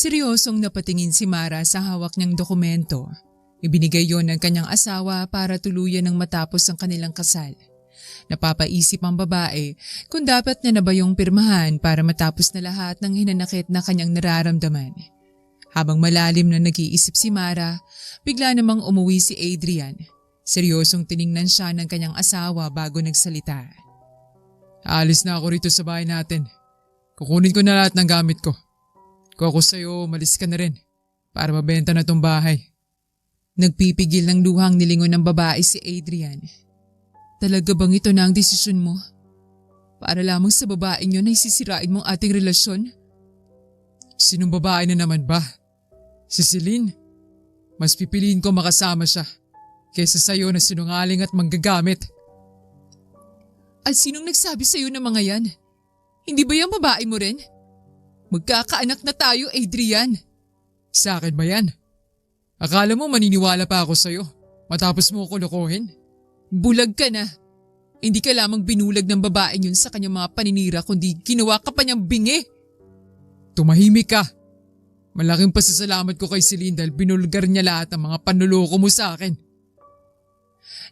Seryosong napatingin si Mara sa hawak niyang dokumento. Ibinigay yon ng kanyang asawa para tuluyan ng matapos ang kanilang kasal. Napapaisip ang babae kung dapat niya na ba yung pirmahan para matapos na lahat ng hinanakit na kanyang nararamdaman. Habang malalim na nag-iisip si Mara, bigla namang umuwi si Adrian. Seryosong tiningnan siya ng kanyang asawa bago nagsalita. Aalis na ako rito sa bahay natin. Kukunin ko na lahat ng gamit ko. Kung ako sa'yo, malis ka na rin para mabenta na tong bahay. Nagpipigil ng luhang nilingon ng babae si Adrian. Talaga bang ito na ang desisyon mo? Para lamang sa babaeng yun ay sisirain mong ating relasyon? Sinong babae na naman ba? Si Celine? Mas pipiliin ko makasama siya kaysa sa'yo na sinungaling at manggagamit. At sinong nagsabi sa'yo ng mga yan? Hindi ba yung babae mo rin? Magkakaanak na tayo, Adrian. Sa akin ba yan? Akala mo maniniwala pa ako sa'yo matapos mo ako lokohin? Bulag ka na. Hindi ka lamang binulag ng babaeng yun sa kanyang mga paninira kundi ginawa ka pa niyang bingi. Tumahimik ka. Malaking pasasalamat ko kay Celine dahil binulgar niya lahat ng mga panluloko mo sa akin.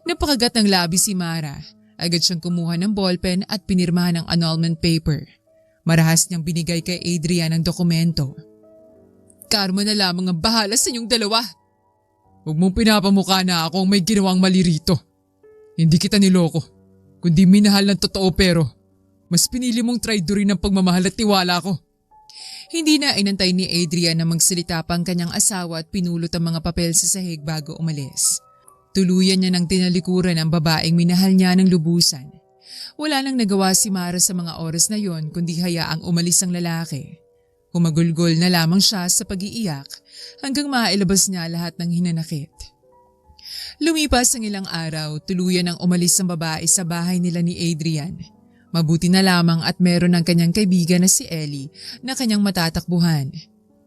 Napakagat ng labi si Mara. Agad siyang kumuha ng ballpen at pinirmahan ang annulment paper. Marahas niyang binigay kay Adrian ang dokumento. Karma na lamang ang bahala sa inyong dalawa. Huwag mong pinapamukha na ako ang may ginawang mali rito. Hindi kita niloko, kundi minahal ng totoo pero mas pinili mong traidorin ng pagmamahal at tiwala ko. Hindi na inantay ni Adrian na magsalita pa ang kanyang asawa at pinulot ang mga papel sa sahig bago umalis. Tuluyan niya ng tinalikuran ang babaeng minahal niya ng lubusan. Wala nang nagawa si Mara sa mga oras na yon kundi hayaang umalis ang lalaki. Humagulgol na lamang siya sa pag-iiyak hanggang mailabas niya lahat ng hinanakit. Lumipas ang ilang araw, tuluyan ang umalis ang babae sa bahay nila ni Adrian. Mabuti na lamang at meron ng kanyang kaibigan na si Ellie na kanyang matatakbuhan.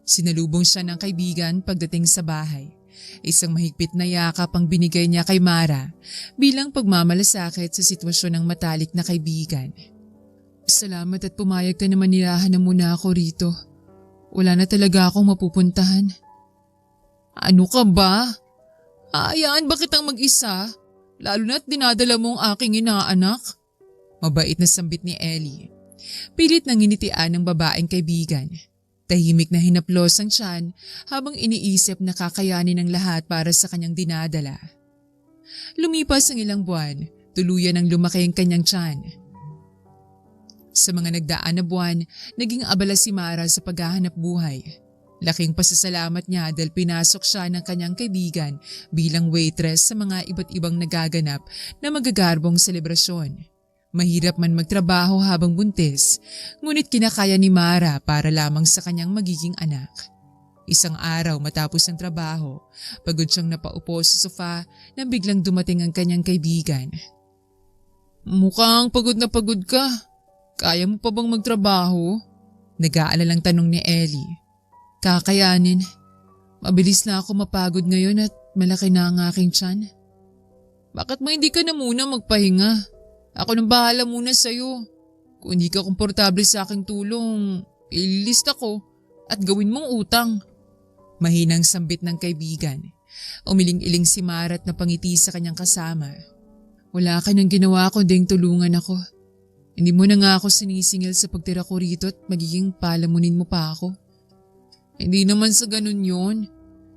Sinalubong siya ng kaibigan pagdating sa bahay. Isang mahigpit na yakap ang binigay niya kay Mara bilang pagmamalasakit sa sitwasyon ng matalik na kaibigan. Salamat at pumayag ka naman nilahan na muna ako rito. Wala na talaga akong mapupuntahan. Ano ka ba? Aayaan ba kitang mag-isa? Lalo na't dinadala mo ang aking inaanak? Mabait na sambit ni Ellie. Pilit nang initian ng babaeng kaibigan. Tahimik na hinaplos ang tiyan habang iniisip na kakayanin ng lahat para sa kanyang dinadala. Lumipas ang ilang buwan, tuluyan ang lumaki ang kanyang tiyan. Sa mga nagdaan na buwan, naging abala si Mara sa paghahanap buhay. Laking pasasalamat niya dahil pinasok siya ng kanyang kaibigan bilang waitress sa mga iba't ibang nagaganap na magagarbong selebrasyon. Mahirap man magtrabaho habang buntis, ngunit kinakaya ni Mara para lamang sa kanyang magiging anak. Isang araw matapos ang trabaho, pagod siyang napaupo sa sofa nang biglang dumating ang kanyang kaibigan. Mukhang pagod na pagod ka. Kaya mo pa bang magtrabaho? Nag-aalalang tanong ni Ellie. Kakayanin. Mabilis na ako mapagod ngayon at malaki na ang aking tiyan. Bakit mo hindi ka na muna magpahinga? Ako nang bahala muna sa'yo. Kung hindi ka komportable sa aking tulong, ililista ko at gawin mong utang. Mahinang sambit ng kaibigan. Umiling-iling si Mara at napangiti sa kanyang kasama. Wala ka nang ginawa kundi tulungan ako. Hindi mo na nga ako sinisingil sa pagtira ko rito at magiging palamunin mo pa ako. Hindi naman sa ganun yun.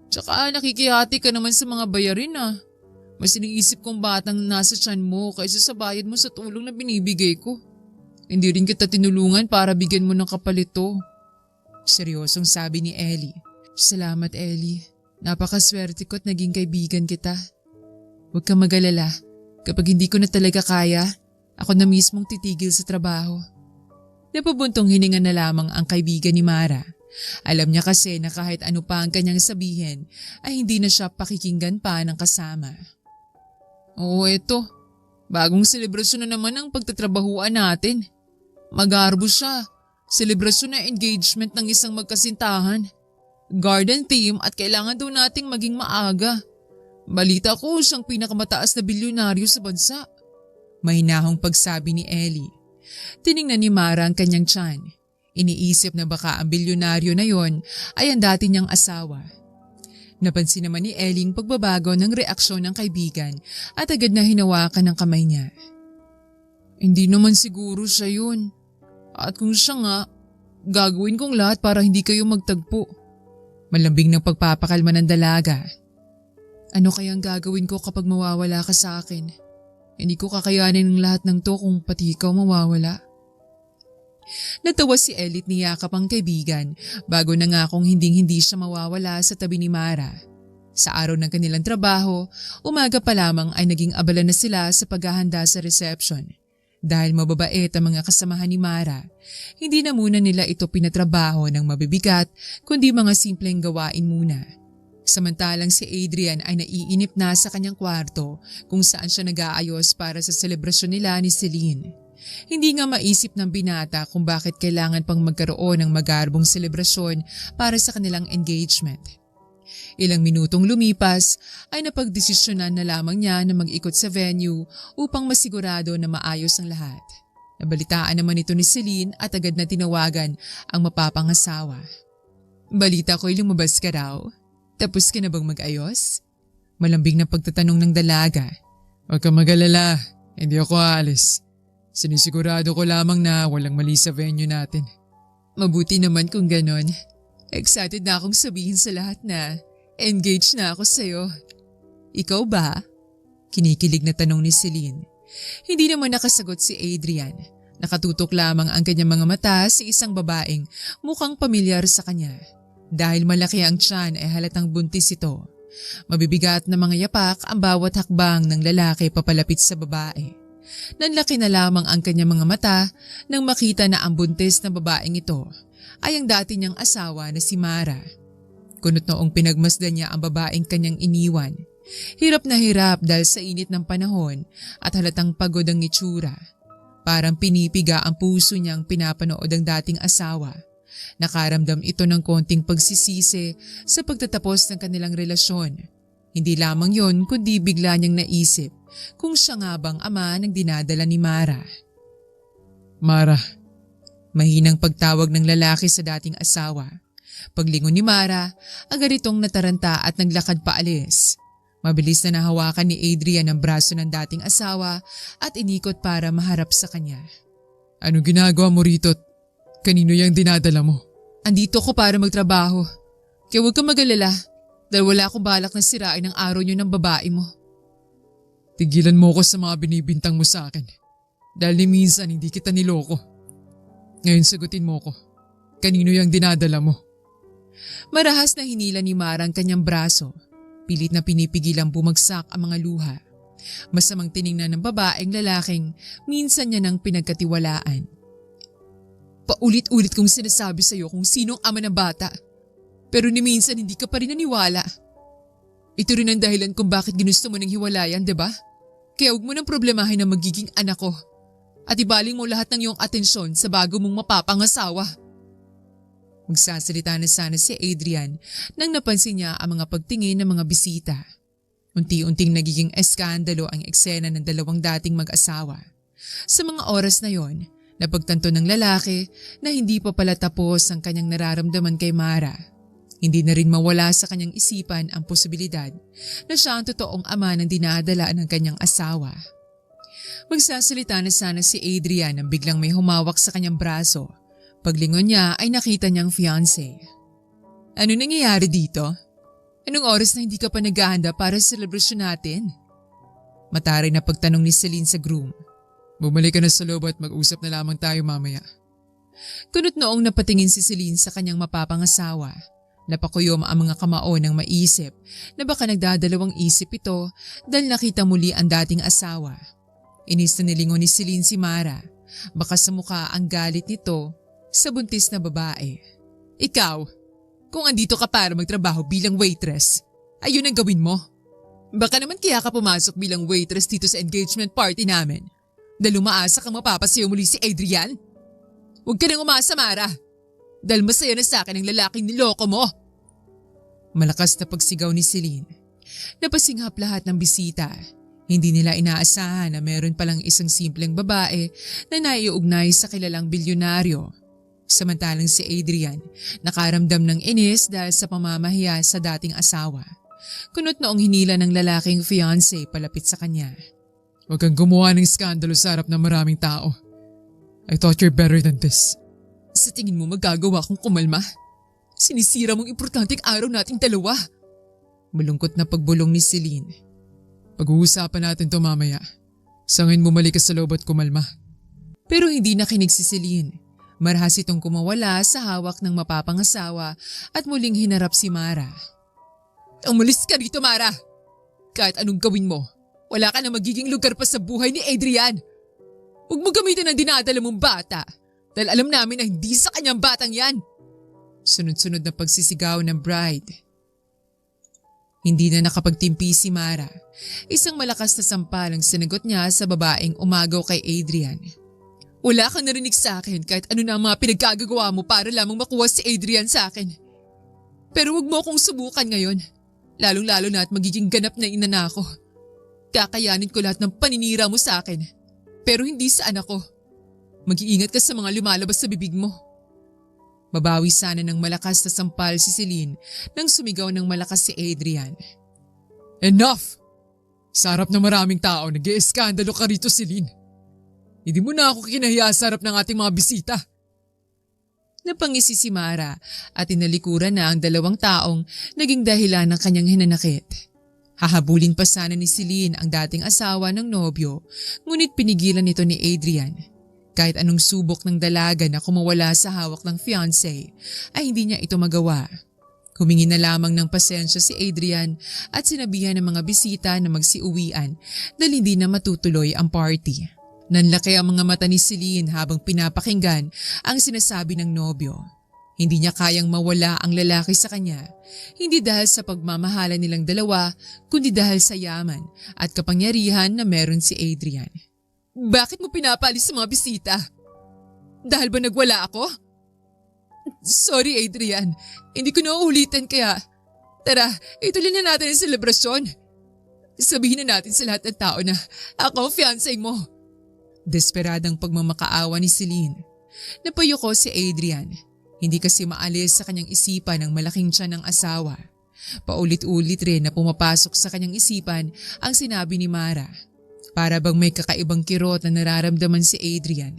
Tsaka nakikihati ka naman sa mga bayarin ah. Mas iniisip kong batang nasa tiyan mo kaysa sa bayad mo sa tulong na binibigay ko. Hindi rin kita tinulungan para bigyan mo ng kapalito. Seryosong sabi ni Ellie. Salamat Ellie. Napakaswerte ko at naging kaibigan kita. Huwag kang mag-alala. Kapag hindi ko na talaga kaya, ako na mismong titigil sa trabaho. Napabuntong hininga na lamang ang kaibigan ni Mara. Alam niya kasi na kahit ano pa ang kanyang sabihin ay hindi na siya pakikinggan pa ng kasama. Oo, eto. Bagong selebrasyon na naman ang pagtatrabahuan natin. Magarbo siya. Selebrasyon na engagement ng isang magkasintahan. Garden theme at kailangan daw nating maging maaga. Balita ko siyang pinakamataas na bilyonaryo sa bansa. Mahinahong pagsabi ni Ellie. Tiningnan ni Mara ang kanyang tiyan. Iniisip na baka ang bilyonaryo na yon ay ang dati niyang asawa. Napansin naman ni Ellie ang pagbabago ng reaksyon ng kaibigan at agad na hinawakan ng kamay niya. Hindi naman siguro siya yun. At kung siya nga, gagawin kong lahat para hindi kayo magtagpo. Malambing ng pagpapakalma ng dalaga. Ano kayang gagawin ko kapag mawawala ka sa akin? Hindi ko kakayanin ng lahat ng to kung pati ikaw mawawala. Natawa si Ellie at niyakap ang kaibigan bago nangakong hinding-hindi siya mawawala sa tabi ni Mara. Sa araw ng kanilang trabaho, umaga pa lamang ay naging abala na sila sa paghahanda sa reception. Dahil mababait ang mga kasamahan ni Mara, hindi na muna nila ito pinatrabaho ng mabibigat kundi mga simpleng gawain muna. Samantalang si Adrian ay naiinip na sa kanyang kwarto kung saan siya nag-aayos para sa selebrasyon nila ni Celine. Hindi nga maisip ng binata kung bakit kailangan pang magkaroon ng magarbong selebrasyon para sa kanilang engagement. Ilang minutong lumipas ay napagdesisyonan na lamang niya na mag-ikot sa venue upang masigurado na maayos ang lahat. Nabalitaan naman ito ni Celine at agad na tinawagan ang mapapangasawa. Balita ko'y lumabas ka raw. Tapos ka na bang mag-ayos? Malambing na pagtatanong ng dalaga. Huwag kang mag-alala, hindi ako aalis. Sinisigurado ko lamang na walang mali sa venue natin. Mabuti naman kung ganon. Excited na akong sabihin sa lahat na engaged na ako sa'yo. Ikaw ba? Kinikilig na tanong ni Celine. Hindi naman nakasagot si Adrian. Nakatutok lamang ang kanyang mga mata sa isang babaeng mukhang pamilyar sa kanya. Dahil malaki ang tiyan ay halatang buntis ito. Mabibigat na mga yapak ang bawat hakbang ng lalaki papalapit sa babae. Nanlaki na lamang ang kanyang mga mata nang makita na ang buntis na babaeng ito ay ang dati niyang asawa na si Mara. Kunot noong pinagmasdan niya ang babaeng kanyang iniwan. Hirap na hirap dahil sa init ng panahon at halatang pagod ang itsura. Parang pinipiga ang puso niyang pinapanood ang dating asawa. Nakaramdam ito ng konting pagsisisi sa pagtatapos ng kanilang relasyon. Hindi lamang yon kundi bigla niyang naisip kung siya nga bang ama ng dinadala ni Mara. Mara. Mahinang pagtawag ng lalaki sa dating asawa. Paglingon ni Mara, agad itong nataranta at naglakad paalis. Mabilis na nahawakan ni Adrian ang braso ng dating asawa at inikot para maharap sa kanya. Anong ginagawa mo rito? Kanino yung dinadala mo? Andito ko para magtrabaho. Kaya huwag kang mag-alala dahil wala akong balak na sirain ang araw niyo ng babae mo. Tigilan mo ko sa mga binibintang mo sa akin. Dahil ni minsan hindi kita niloko. Ngayon sagutin mo ko. Kanino yung dinadala mo? Marahas na hinila ni Mara ang kanyang braso. Pilit na pinipigilang bumagsak ang mga luha. Masamang tiningnan ng babaeng lalaking minsan niya nang pinagkatiwalaan. Paulit-ulit kong sinasabi sa iyo kung sinong ama ng bata. Pero ni minsan hindi ka pa rin naniwala. Ito rin ang dahilan kung bakit ginusto mo ng hiwalayan, di ba? Kaya huwag mo nang problemahin ang magiging anak ko. At ibaling mo lahat ng iyong atensyon sa bago mong mapapangasawa. Magsasalita na sana si Adrian nang napansin niya ang mga pagtingin ng mga bisita. Unti-unting nagiging eskandalo ang eksena ng dalawang dating mag-asawa. Sa mga oras na yon, napagtanto ng lalaki na hindi pa pala tapos ang kanyang nararamdaman kay Mara. Hindi na rin mawala sa kanyang isipan ang posibilidad na siya ang totoong ama ng dinadala ng kanyang asawa. Magsasalita na sana si Adrian nang biglang may humawak sa kanyang braso. Paglingon niya ay nakita niyang fiancé. Ano nangyayari dito? Anong oras na hindi ka pa naghahanda para sa celebration natin? Mataray na pagtanong ni Celine sa groom. Bumalik ka na sa loob at mag-usap na lamang tayo mamaya. Kunot noong napatingin si Celine sa kanyang mapapangasawa. Napakuyom ang mga kamao ng maisip na baka nagdadalawang isip ito dahil nakita muli ang dating asawa. Inis na nilingon ni Celine si Mara. Baka sa mukha ang galit nito sa buntis na babae. Ikaw, kung andito ka para magtrabaho bilang waitress, ayun ang gawin mo. Baka naman kaya ka pumasok bilang waitress dito sa engagement party namin. Dahil umaasa kang mapapasayo muli si Adrian? Huwag ka nang umasa, Mara. Dahil masaya na sa akin ang lalaking niloko mo. Malakas na pagsigaw ni Celine. Napasinghap lahat ng bisita. Hindi nila inaasahan na meron palang isang simpleng babae na naiugnay sa kilalang bilyonaryo. Samantalang si Adrian nakaramdam ng inis dahil sa pamamahiya sa dating asawa. Kunot noong hinila ng lalaking fiancé palapit sa kanya. Huwag kang gumawa ng skandalo sa harap ng maraming tao. I thought you're better than this. Sa tingin mo magagawa kong kumalma? Sinisira mong importanteng araw nating dalawa. Malungkot na pagbulong ni Celine. Pag-uusapan natin to mamaya. Sangin bumalik ka sa loob at kumalma. Pero hindi nakinig si Celine. Marahas itong kumawala sa hawak ng mapapangasawa at muling hinarap si Mara. Umalis ka rito, Mara! Kahit anong gawin mo, wala ka na magiging lugar pa sa buhay ni Adrian. Huwag mo gamitin ang dinadala mong bata dahil alam namin na hindi sa kanyang batang yan. Sunod-sunod na pagsisigaw ng bride. Hindi na nakapagtimpi si Mara. Isang malakas na sampal ang sinagot niya sa babaeng umagaw kay Adrian. Wala kang narinig sa akin kahit ano na ang mga pinagkagagawa mo para lamang makuha si Adrian sa akin. Pero huwag mo akong subukan ngayon. Lalong-lalo na at magiging ganap na ina na ako. Kakayanin ko lahat ng paninira mo sa akin. Pero hindi sa anak ko. Mag-iingat ka sa mga lumalabas sa bibig mo. Babawi sana ng malakas na sampal si Celine nang sumigaw ng malakas si Adrian. Enough! Sa harap ng maraming tao, nag-ieskandalo ka rito, Celine. Hindi mo na ako kinahiya sa harap ng ating mga bisita. Napangisi si Mara at tinalikuran na ang dalawang taong naging dahilan ng kanyang hinanakit. Hahabulin pa sana ni Celine ang dating asawa ng nobyo, ngunit pinigilan ito ni Adrian. Kahit anong subok ng dalaga na kumawala sa hawak ng fiancé ay hindi niya ito magawa. Humingi na lamang ng pasensya si Adrian at sinabihan ng mga bisita na magsiuwian dahil hindi na matutuloy ang party. Nanlaki ang mga mata ni Celine habang pinapakinggan ang sinasabi ng nobyo. Hindi niya kayang mawala ang lalaki sa kanya, hindi dahil sa pagmamahalan nilang dalawa, kundi dahil sa yaman at kapangyarihan na meron si Adrian. Bakit mo pinapalis sa mga bisita? Dahil ba nagwala ako? Sorry Adrian, hindi ko na uulitin kaya tara, ituloy na natin ang selebrasyon. Sabihin na natin sa lahat ng tao na ako ang fiancé mo. Desperadang pagmamakaawa ni Celine. Napayuko si Adrian. Hindi kasi maalis sa kanyang isipan ang malaking tiyan ng asawa. Paulit-ulit rin na pumapasok sa kanyang isipan ang sinabi ni Mara. Para bang may kakaibang kirot na nararamdaman si Adrian.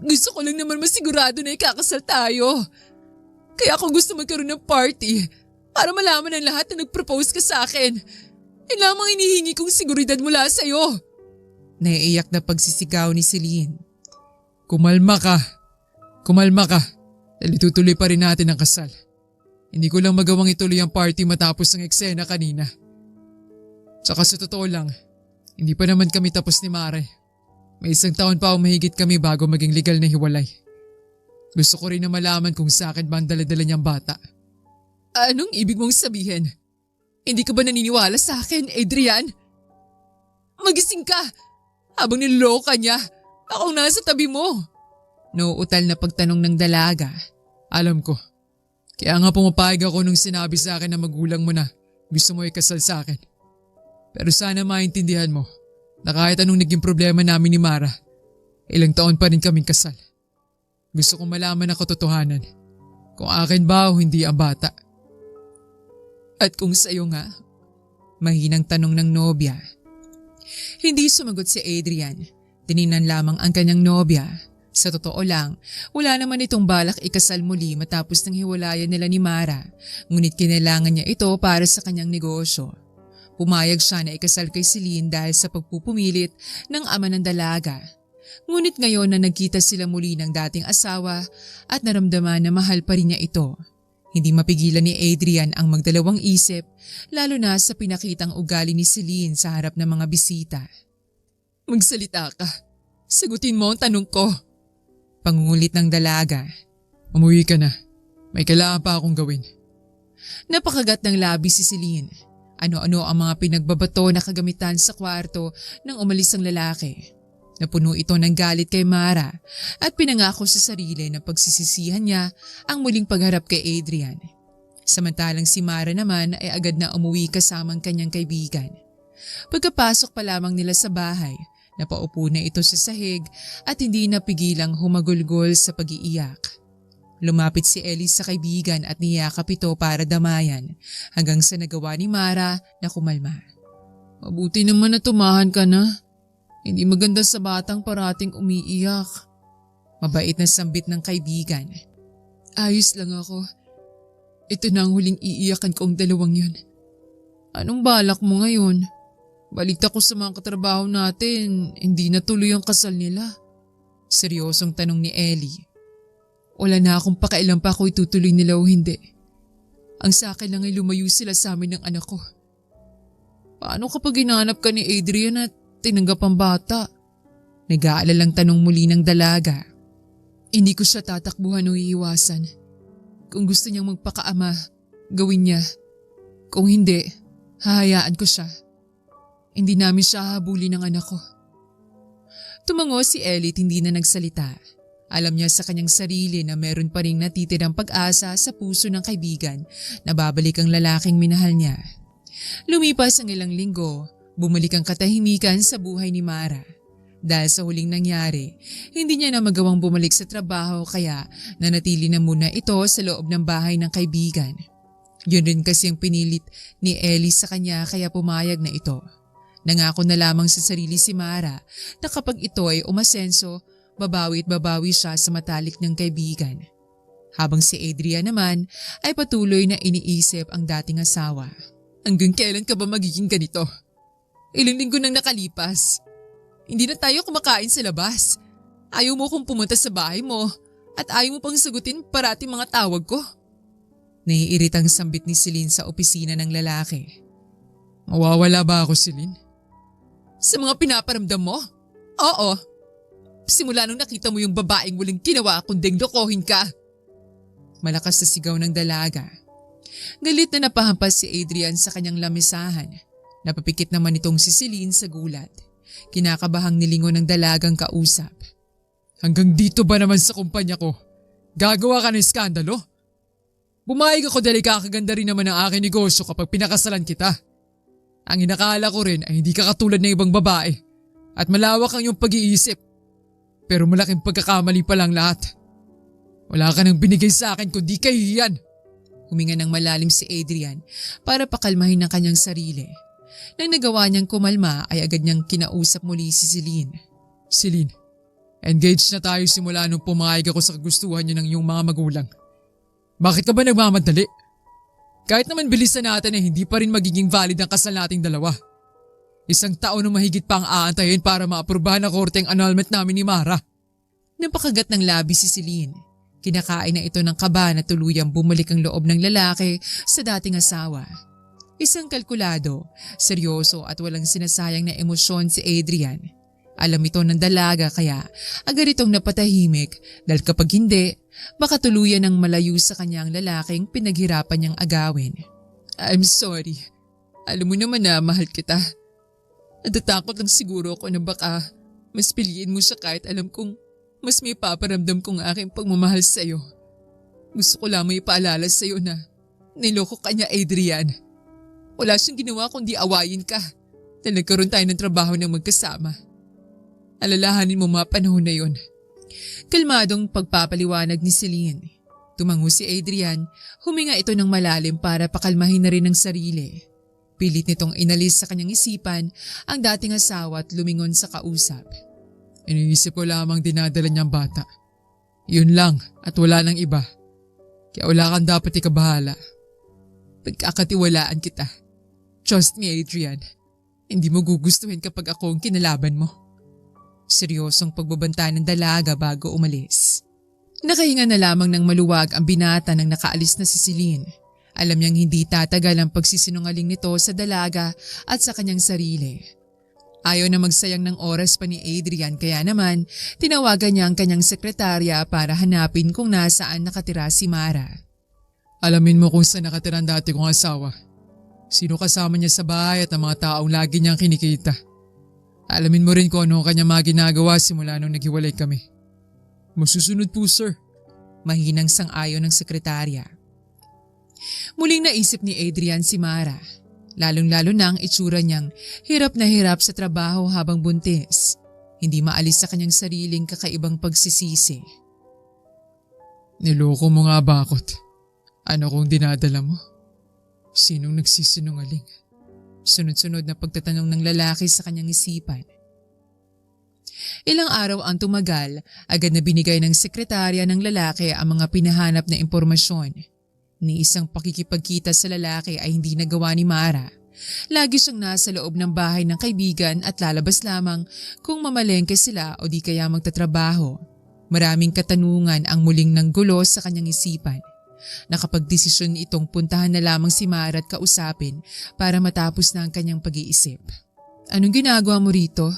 Gusto ko lang naman masigurado na ikakasal tayo. Kaya ako gusto magkaroon ng party para malaman ng lahat na nag-propose ka sa akin. Yan lamang inihingi kong seguridad mula sa'yo. Naiiyak na pagsisigaw ni Celine. Kumalma ka. Kumalma ka. Dahil itutuloy pa rin natin ang kasal. Hindi ko lang magawang ituloy ang party matapos ang eksena kanina. Tsaka sa totoo lang, hindi pa naman kami tapos ni Mare. May 1 taon pa o mahigit kami bago maging legal na hiwalay. Gusto ko rin na malaman kung sa akin ba ang dala-dala niyang bata. Anong ibig mong sabihin? Hindi ka ba naniniwala sa akin, Adrian? Magising ka! Habang niloloko ka niya, akong nasa tabi mo. Nauutal na pagtanong ng dalaga. Alam ko. Kaya nga pumapayag ako nung sinabi sa akin na magulang mo na gusto mo ikasal sa akin. Pero sana maintindihan mo na kahit anong naging problema namin ni Mara, ilang taon pa rin kaming kasal. Gusto kong malaman ang katotohanan. Kung akin ba o hindi ang bata. At kung sa'yo nga, mahinang tanong ng nobya. Hindi sumagot si Adrian. Tiningnan lamang ang kanyang nobya. Sa totoo lang, wala naman itong balak ikasal muli matapos ng hiwalayan nila ni Mara. Ngunit kinailangan niya ito para sa kanyang negosyo. Pumayag siya na ikasal kay Celine dahil sa pagpupumilit ng ama ng dalaga. Ngunit ngayon na nagkita sila muli ng dating asawa at naramdaman na mahal pa rin niya ito. Hindi mapigilan ni Adrian ang magdalawang isip, lalo na sa pinakitang ugali ni Celine sa harap ng mga bisita. Magsalita ka. Sagutin mo ang tanong ko. Pangungulit ng dalaga. Umuwi ka na. May kailangan pa akong gawin. Napakagat ng labi si Celine. Ano-ano ang mga pinagbabato na kagamitan sa kwarto nang umalis ang lalaki. Napuno ito ng galit kay Mara at pinangako sa sarili na pagsisisihan niya ang muling pagharap kay Adrian. Samantalang si Mara naman ay agad na umuwi kasamang kanyang kaibigan. Pagkapasok pa lamang nila sa bahay, Napaupo na ito sa sahig at hindi napigilang humagulgol sa pag-iiyak. Lumapit si Ellie sa kaibigan at niyakap ito para damayan hanggang sa nagawa ni Mara na kumalma. Mabuti naman na tumahan ka na. Hindi maganda sa batang parating umiiyak. Mabait na sambit ng kaibigan. Ayos lang ako. Ito na ang huling iiyakan kong dalawang yun. Anong balak mo ngayon? Balik ako sa mga katrabaho natin, hindi na tuloy ang kasal nila. Seryosong tanong ni Ellie. Wala na akong pakialam pa kung itutuloy nila o hindi. Ang sa akin lang ay lumayo sila sa amin ng anak ko. Paano kapag hinanap ka ni Adrian at tinanggap ang bata? Nag-aalalang tanong muli ng dalaga. Hindi ko siya tatakbuhan o iiwasan. Kung gusto niyang magpakaama, gawin niya. Kung hindi, hahayaan ko siya. Hindi namin siya habulin ng anak ko. Tumango si Ellie at hindi na nagsalita. Alam niya sa kanyang sarili na meron pa ring natitirang pag-asa sa puso ng kaibigan na babalik ang lalaking minahal niya. Lumipas ang ilang linggo, bumalik ang katahimikan sa buhay ni Mara. Dahil sa huling nangyari, hindi niya na magawang bumalik sa trabaho kaya nanatili na muna ito sa loob ng bahay ng kaibigan. Yun rin kasi ang pinilit ni Ellie sa kanya kaya pumayag na ito. Nangako na lamang sa sarili si Mara na kapag ito ay umasenso, babawi at babawi siya sa matalik ng kaibigan. Habang si Adrian naman ay patuloy na iniisip ang dating asawa. Hanggang kailan ka ba magiging ganito? Ilang linggo nang nakalipas. Hindi na tayo kumakain sa labas. Ayaw mo kong pumunta sa bahay mo at ayaw mo pang sagutin parati mga tawag ko. Naiiritang sambit ni Celine sa opisina ng lalaki. Mawawala ba ako, Celine? Sa mga pinaparamdam mo? Oo. Simula nung nakita mo yung babaeng walang ginawa kunding lokohin ka. Malakas na sigaw ng dalaga. Galit na napahampas si Adrian sa kanyang lamisahan. Napapikit naman itong si Celine sa gulat. Kinakabahang nilingon ng dalagang kausap. Hanggang dito ba naman sa kumpanya ko? Gagawa ka ng skandalo? Bumayag ako dahil kakaganda rin naman ang aking negosyo kapag pinakasalan kita. Ang inakala ko rin ay hindi ka katulad ng ibang babae at malawak ang iyong pag-iisip. Pero malaking pagkakamali pa lang lahat. Wala ka nang binigay sa akin kundi kahihiyan. Huminga ng malalim si Adrian para pakalmahin ang kanyang sarili. Nang nagawa niyang kumalma ay agad niyang kinausap muli si Celine. Celine, engaged na tayo simula nung pumayag ako sa kagustuhan niyo ng iyong mga magulang. Bakit ka ba nagmamadali? Kahit naman bilisan natin ay hindi pa rin magiging valid ang kasal nating dalawa. 1 taon na mahigit pa ang aantayin para maaprubahan ng korte ang annulment namin ni Mara. Napakagat ng labi si Celine. Kinakain na ito ng kaba na tuluyang bumalik ang loob ng lalaki sa dating asawa. Isang kalkulado, seryoso at walang sinasayang na emosyon si Adrian. Alam ito ng dalaga kaya agad itong napatahimik dahil kapag hindi, baka tuluyan ng malayo sa kanyang lalaking pinaghirapan niyang agawin. I'm sorry. Alam mo naman na mahal kita. Natatakot lang siguro ako na baka mas piliin mo siya kahit alam kong mas may paparamdam kong aking pagmamahal sa'yo. Gusto ko lamang ipaalala sa'yo na niloko ka niya, Adrian. Wala siyang ginawa kundi awayin ka dahil nagkaroon tayo ng trabaho ng magkasama. Alalahanin mo mga panahon na yon. Kalmadong pagpapaliwanag ni Celine. Tumango si Adrian, huminga ito ng malalim para pakalmahin na rin ang sarili. Pilit nitong inalis sa kanyang isipan ang dating asawa at lumingon sa kausap. Iniisip ko lamang dinadala niyang bata. Yun lang at wala nang iba. Kaya wala kang dapat ikabahala. Pagkakatiwalaan kita. Trust me, Adrian. Hindi mo gugustuhin kapag ako ang kinalaban mo. Seryosong pagbabanta ng dalaga bago umalis. Nakahinga na lamang ng maluwag ang binata nang nakaalis na si Celine. Alam niyang hindi tatagal ang pagsisinungaling nito sa dalaga at sa kanyang sarili. Ayaw na magsayang ng oras pa ni Adrian kaya naman tinawagan niya ang kanyang sekretarya para hanapin kung nasaan nakatira si Mara. Alamin mo kung saan nakatira ang dati kong asawa. Sino kasama niya sa bahay at ang mga taong lagi niyang kinikita. Alamin mo rin kung ano ang kanyang mga ginagawa simula nung naghiwalay kami. Masusunod po, sir. Mahinang sang-ayon ng sekretarya. Muling naisip ni Adrian si Mara. Lalong-lalo na ang itsura niyang hirap na hirap sa trabaho habang buntis. hindi maalis sa kanyang sariling kakaibang pagsisisi. Niloko mo nga ba ako't? Ano kung dinadala mo? Sinong nagsisinungaling? Sunod-sunod na pagtatanong ng lalaki sa kanyang isipan. Ilang araw ang tumagal, agad na binigay ng sekretarya ng lalaki ang mga pinahanap na impormasyon. Ni isang pakikipagkita sa lalaki ay hindi nagawa ni Mara. Lagi siyang nasa loob ng bahay ng kaibigan at lalabas lamang kung mamalengke sila o di kaya magtatrabaho. Maraming katanungan ang muling nanggulo sa kanyang isipan. Nakapagdesisyon itong puntahan na lamang si Mara at kausapin para matapos na ang kanyang pag-iisip. Anong ginagawa mo rito?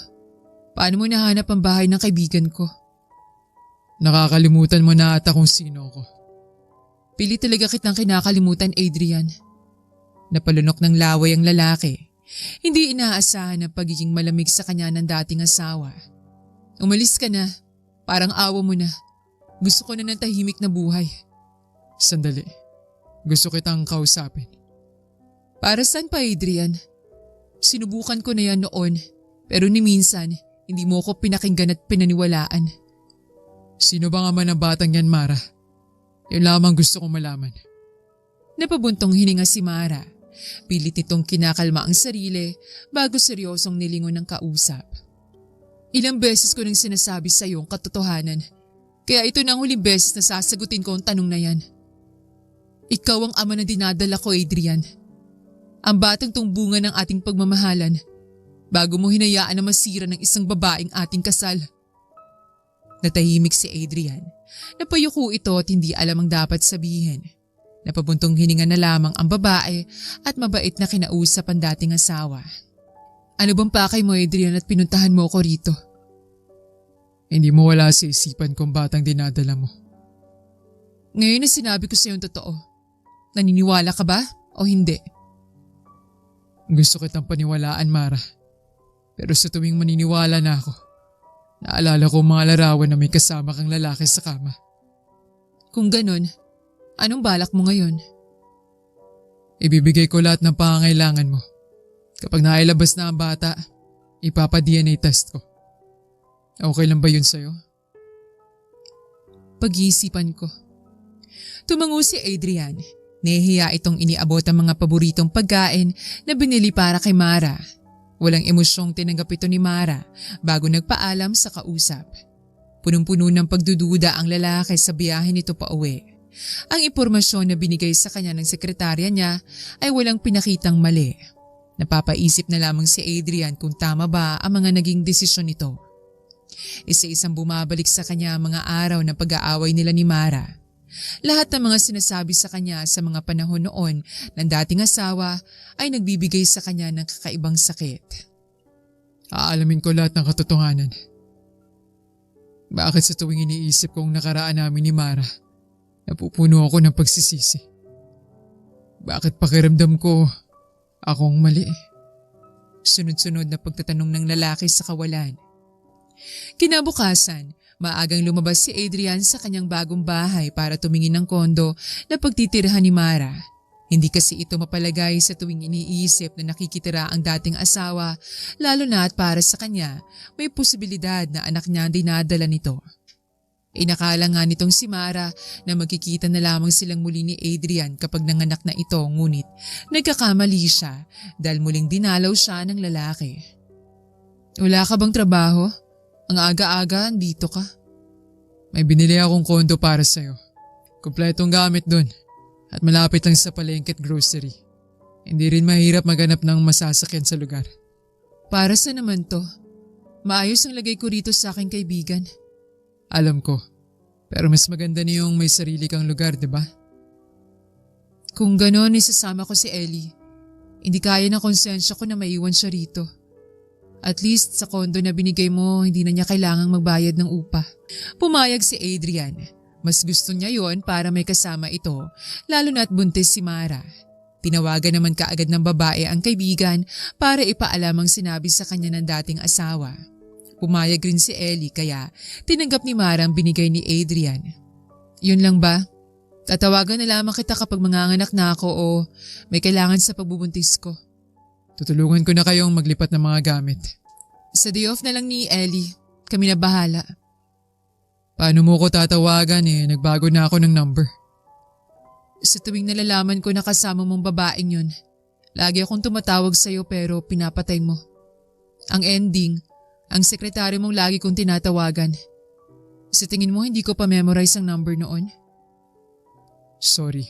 Paano mo nahanap ang bahay ng kaibigan ko? Nakakalimutan mo na ata kung sino ko. Pili talaga kitang kinakalimutan, Adrian. Napalunok ng laway ang lalaki. Hindi inaasahan ang pagiging malamig sa kanya ng dating asawa. Umalis ka na. Parang awa mo na. Gusto ko na ng tahimik na buhay. Sandali. Gusto kitang kausapin. Para saan pa, Adrian? Sinubukan ko na yan noon. Pero ni minsan, hindi mo ko pinakinggan at pinaniwalaan. Sino ba nga man ang batang yan, Mara? Yun lamang gusto kong malaman. Napabuntong hininga si Mara. Pilit nitong kinakalma ang sarili bago seryosong nilingon ng kausap. Ilang beses ko nang sinasabi sa iyo ang katotohanan. Kaya ito na ang huling beses na sasagutin ko ang tanong na yan. Ikaw ang ama na dinadala ko, Adrian. Ang batang tong bunga ng ating pagmamahalan bago mo hinayaan na masira ng isang babaeng ating kasal. Natahimik si Adrian. Napayuko ito at hindi alam ang dapat sabihin. Napabuntong hininga na lamang ang babae at mabait na kinausap ang dating asawa. Ano bang pakay mo, Adrian, at pinuntahan mo ako rito? Hindi mo wala sa isipan kung batang dinadala mo. Ngayon na sinabi ko sa iyo ang totoo. Naniniwala ka ba o hindi? Gusto kitang paniwalaan, Mara. Pero sa tuwing maniniwala na ako, naalala ko mga larawan na may kasama kang lalaki sa kama. Kung ganun, anong balak mo ngayon? Ibibigay ko lahat ng pangangailangan mo. Kapag nailabas na ang bata, ipapa-DNA test ko. Okay lang ba yun sa'yo? Pag-iisipan ko. Tumango si Adrian. Nahihiya itong iniabot ang mga paboritong pagkain na binili para kay Mara. Walang emosyong tinanggap ito ni Mara bago nagpaalam sa kausap. Punong-puno ng pagdududa ang lalaki sa biyahe nito pa uwi. Ang impormasyon na binigay sa kanya ng sekretarya niya ay walang pinakitang mali. Napapaisip na lamang si Adrian kung tama ba ang mga naging desisyon nito. Isa-isang bumabalik sa kanya ang mga araw ng pag-aaway nila ni Mara. Lahat ng mga sinasabi sa kanya sa mga panahon noon ng dating asawa ay nagbibigay sa kanya ng kakaibang sakit. Aalamin ko lahat ng katotohanan. Bakit sa tuwing iniisip kong nakaraan namin ni Mara, napupuno ako ng pagsisisi? Bakit pakiramdam ko akong mali? Sunod-sunod na pagtatanong ng lalaki sa kawalan. Kinabukasan, maagang lumabas si Adrian sa kanyang bagong bahay para tumingin ng kondo na pagtitirhan ni Mara. Hindi kasi ito mapalagay sa tuwing iniisip na nakikitira ang dating asawa, lalo na at para sa kanya may posibilidad na anak niya ang dinadala nito. Inakala nga nitong si Mara na magkikita na lamang silang muli ni Adrian kapag nanganak na ito, ngunit nagkakamali siya dahil muling dinalaw siya ng lalaki. Wala ka bang trabaho? Ang aga-aga, andito ka. May binili akong kondo para sa'yo. Kumpletong gamit dun at malapit lang sa palengke at grocery. Hindi rin mahirap maghanap ng masasakyan sa lugar. Para sa naman to? Maayos ang lagay ko rito sa aking kaibigan. Alam ko, pero mas maganda na yung may sarili kang lugar, di ba? Kung ganon, isasama ko si Ellie. Hindi kaya na konsensya ko na maiwan siya rito. At least sa kondo na binigay mo, hindi na niya kailangang magbayad ng upa. Pumayag si Adrian. Mas gusto niya yon para may kasama ito, lalo na't buntis si Mara. Tinawagan naman kaagad ng babae ang kaibigan para ipaalam ang sinabi sa kanya ng dating asawa. Pumayag rin si Ellie kaya tinanggap ni Mara ang binigay ni Adrian. Yun lang ba? Tatawagan na lamang kita kapag manganganak na ako o may kailangan sa pagbubuntis ko. Tutulungan ko na kayong maglipat ng mga gamit. Sa day off na lang ni Ellie, kami na bahala. Paano mo ko tatawagan nagbago na ako ng number. Sa tuwing nalalaman ko na kasama mong babaeng yun, lagi akong tumatawag sa'yo pero pinapatay mo. Ang ending, ang sekretaryo mong lagi kong tinatawagan. Sa tingin mo hindi ko pa memorize ang number noon? Sorry.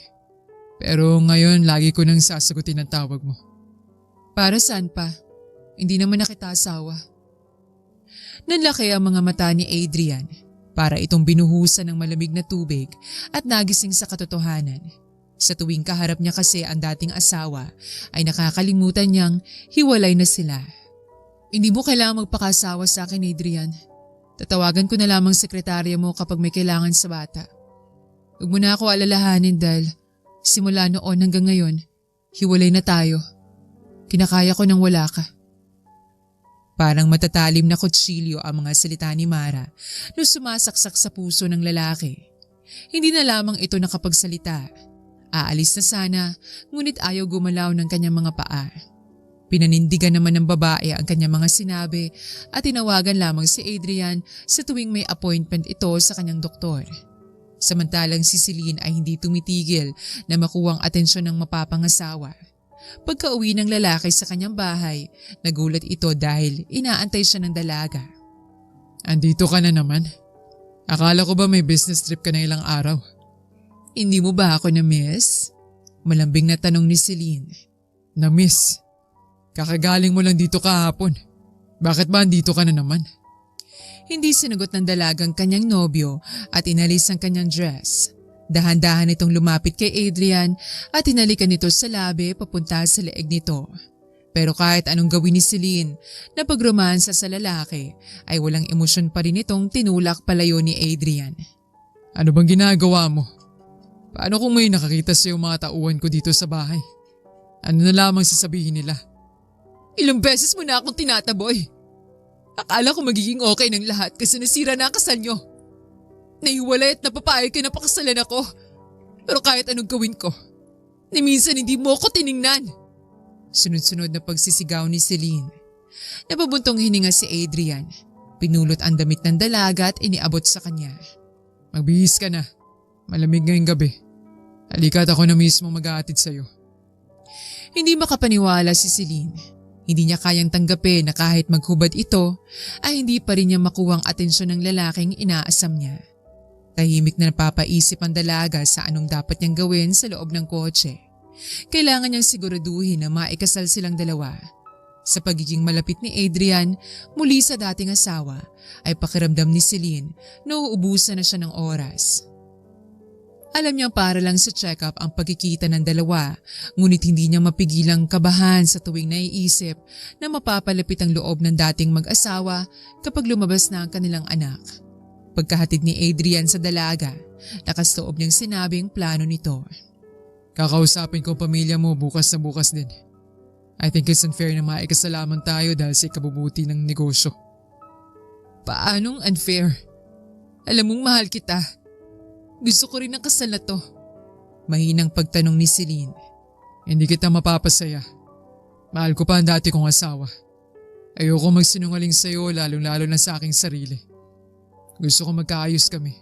Pero ngayon lagi ko nang sasagutin ang tawag mo. Para saan pa? Hindi naman na kita asawa. Nanlaki ang mga mata ni Adrian para itong binuhusan ng malamig na tubig at nagising sa katotohanan. Sa tuwing kaharap niya kasi ang dating asawa ay nakakalimutan niyang hiwalay na sila. Hindi mo kailangang magpakasawa sa akin, Adrian. Tatawagan ko na lamang sekretarya mo kapag may kailangan sa bata. Huwag mo na ako alalahanin dahil simula noon hanggang ngayon, hiwalay na tayo. Kinakaya ko nang wala ka. Parang matatalim na kutsilyo ang mga salita ni Mara nung sumasaksak sa puso ng lalaki. Hindi na lamang ito nakapagsalita. Aalis na sana, ngunit ayaw gumalaw ng kanyang mga paa. Pinanindigan naman ng babae ang kanyang mga sinabi at tinawagan lamang si Adrian sa tuwing may appointment ito sa kanyang doktor. Samantalang si Celine ay hindi tumitigil na makuwang atensyon ng mapapangasawa. Pagka-uwi ng lalaki sa kanyang bahay, nagulat ito dahil inaantay siya ng dalaga. Andito ka na naman? Akala ko ba may business trip ka na ilang araw? Hindi mo ba ako na-miss? Malambing na tanong ni Celine. Na-miss? Kakagaling mo lang dito kahapon. Bakit ba andito ka na naman? Hindi sinagot ng dalagang kanyang nobyo at inalis ang kanyang dress. Dahan-dahan itong lumapit kay Adrian at inalikan nito sa labi papunta sa leeg nito. Pero kahit anong gawin ni Celine na pagromansa sa lalaki ay walang emosyon pa rin itong tinulak palayo ni Adrian. Ano bang ginagawa mo? Paano kung may nakakita sa'yo mga tauhan ko dito sa bahay? Ano na lamang sasabihin nila? Ilang beses mo na akong tinataboy. Akala ko magiging okay ng lahat kasi nasira na ang kasal nyo. Nahiwalay at napapayag ka na pakasalan ako. Pero kahit anong gawin ko, ni minsan hindi mo ko tiningnan. Sunod-sunod na pagsisigaw ni Celine. Napabuntong hininga si Adrian. Pinulot ang damit ng dalaga at iniabot sa kanya. Magbihis ka na. Malamig ngayong gabi. Halika at ako na mismo mag-aatid sa'yo. Hindi makapaniwala si Celine. Hindi niya kayang tanggapin na kahit maghubad ito ay hindi pa rin niya makuwang atensyon ng lalaking inaasam niya. Tahimik na napapaisip ang dalaga sa anong dapat niyang gawin sa loob ng kotse. Kailangan niyang siguraduhin na maikasal silang dalawa. Sa pagiging malapit ni Adrian muli sa dating asawa ay pakiramdam ni Celine na uubusan na siya ng oras. Alam niyang para lang sa check-up ang pagkikita ng dalawa, ngunit hindi niya mapigilang kabahan sa tuwing naiisip na mapapalapit ang loob ng dating mag-asawa kapag lumabas na ang kanilang anak. Pagkahatid ni Adrian sa dalaga, nakastoob niyang sinabing plano nito. Kakausapin ko ang pamilya mo bukas na bukas din. I think it's unfair na maikasalaman tayo dahil sa ikabubuti ng negosyo. Paanong unfair? Alam mong mahal kita. Gusto ko rin ang kasal na to. Mahinang pagtanong ni Celine. Hindi kita mapapasaya. Mahal ko pa ang dati kong asawa. Ayoko magsinungaling sa'yo lalong-lalo na sa aking sarili. Gusto ko magkaayos kami.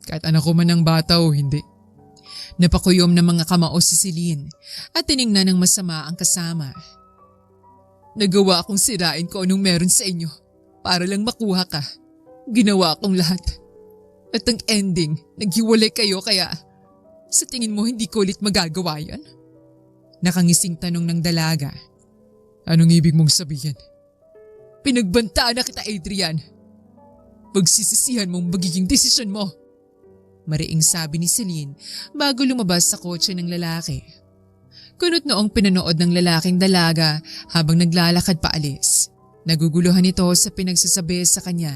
Kahit anak ko man ang bata o hindi. Napakuyom ng mga kamao si Celine at tiningnan ng masama ang kasama. Nagawa akong sirain ko anong meron sa inyo para lang makuha ka. Ginawa akong lahat. At ang ending, naghiwalay kayo kaya sa tingin mo hindi ko ulit magagawa yan? Nakangising tanong ng dalaga. Anong ibig mong sabihin? Pinagbantaan na kita, Adrian. Pagsisisihan mong magiging desisyon mo. Mariing sabi ni Celine bago lumabas sa kotse ng lalaki. Kunot noong pinanood ng lalaking dalaga habang naglalakad paalis. Naguguluhan ito sa pinagsasabi sa kanya.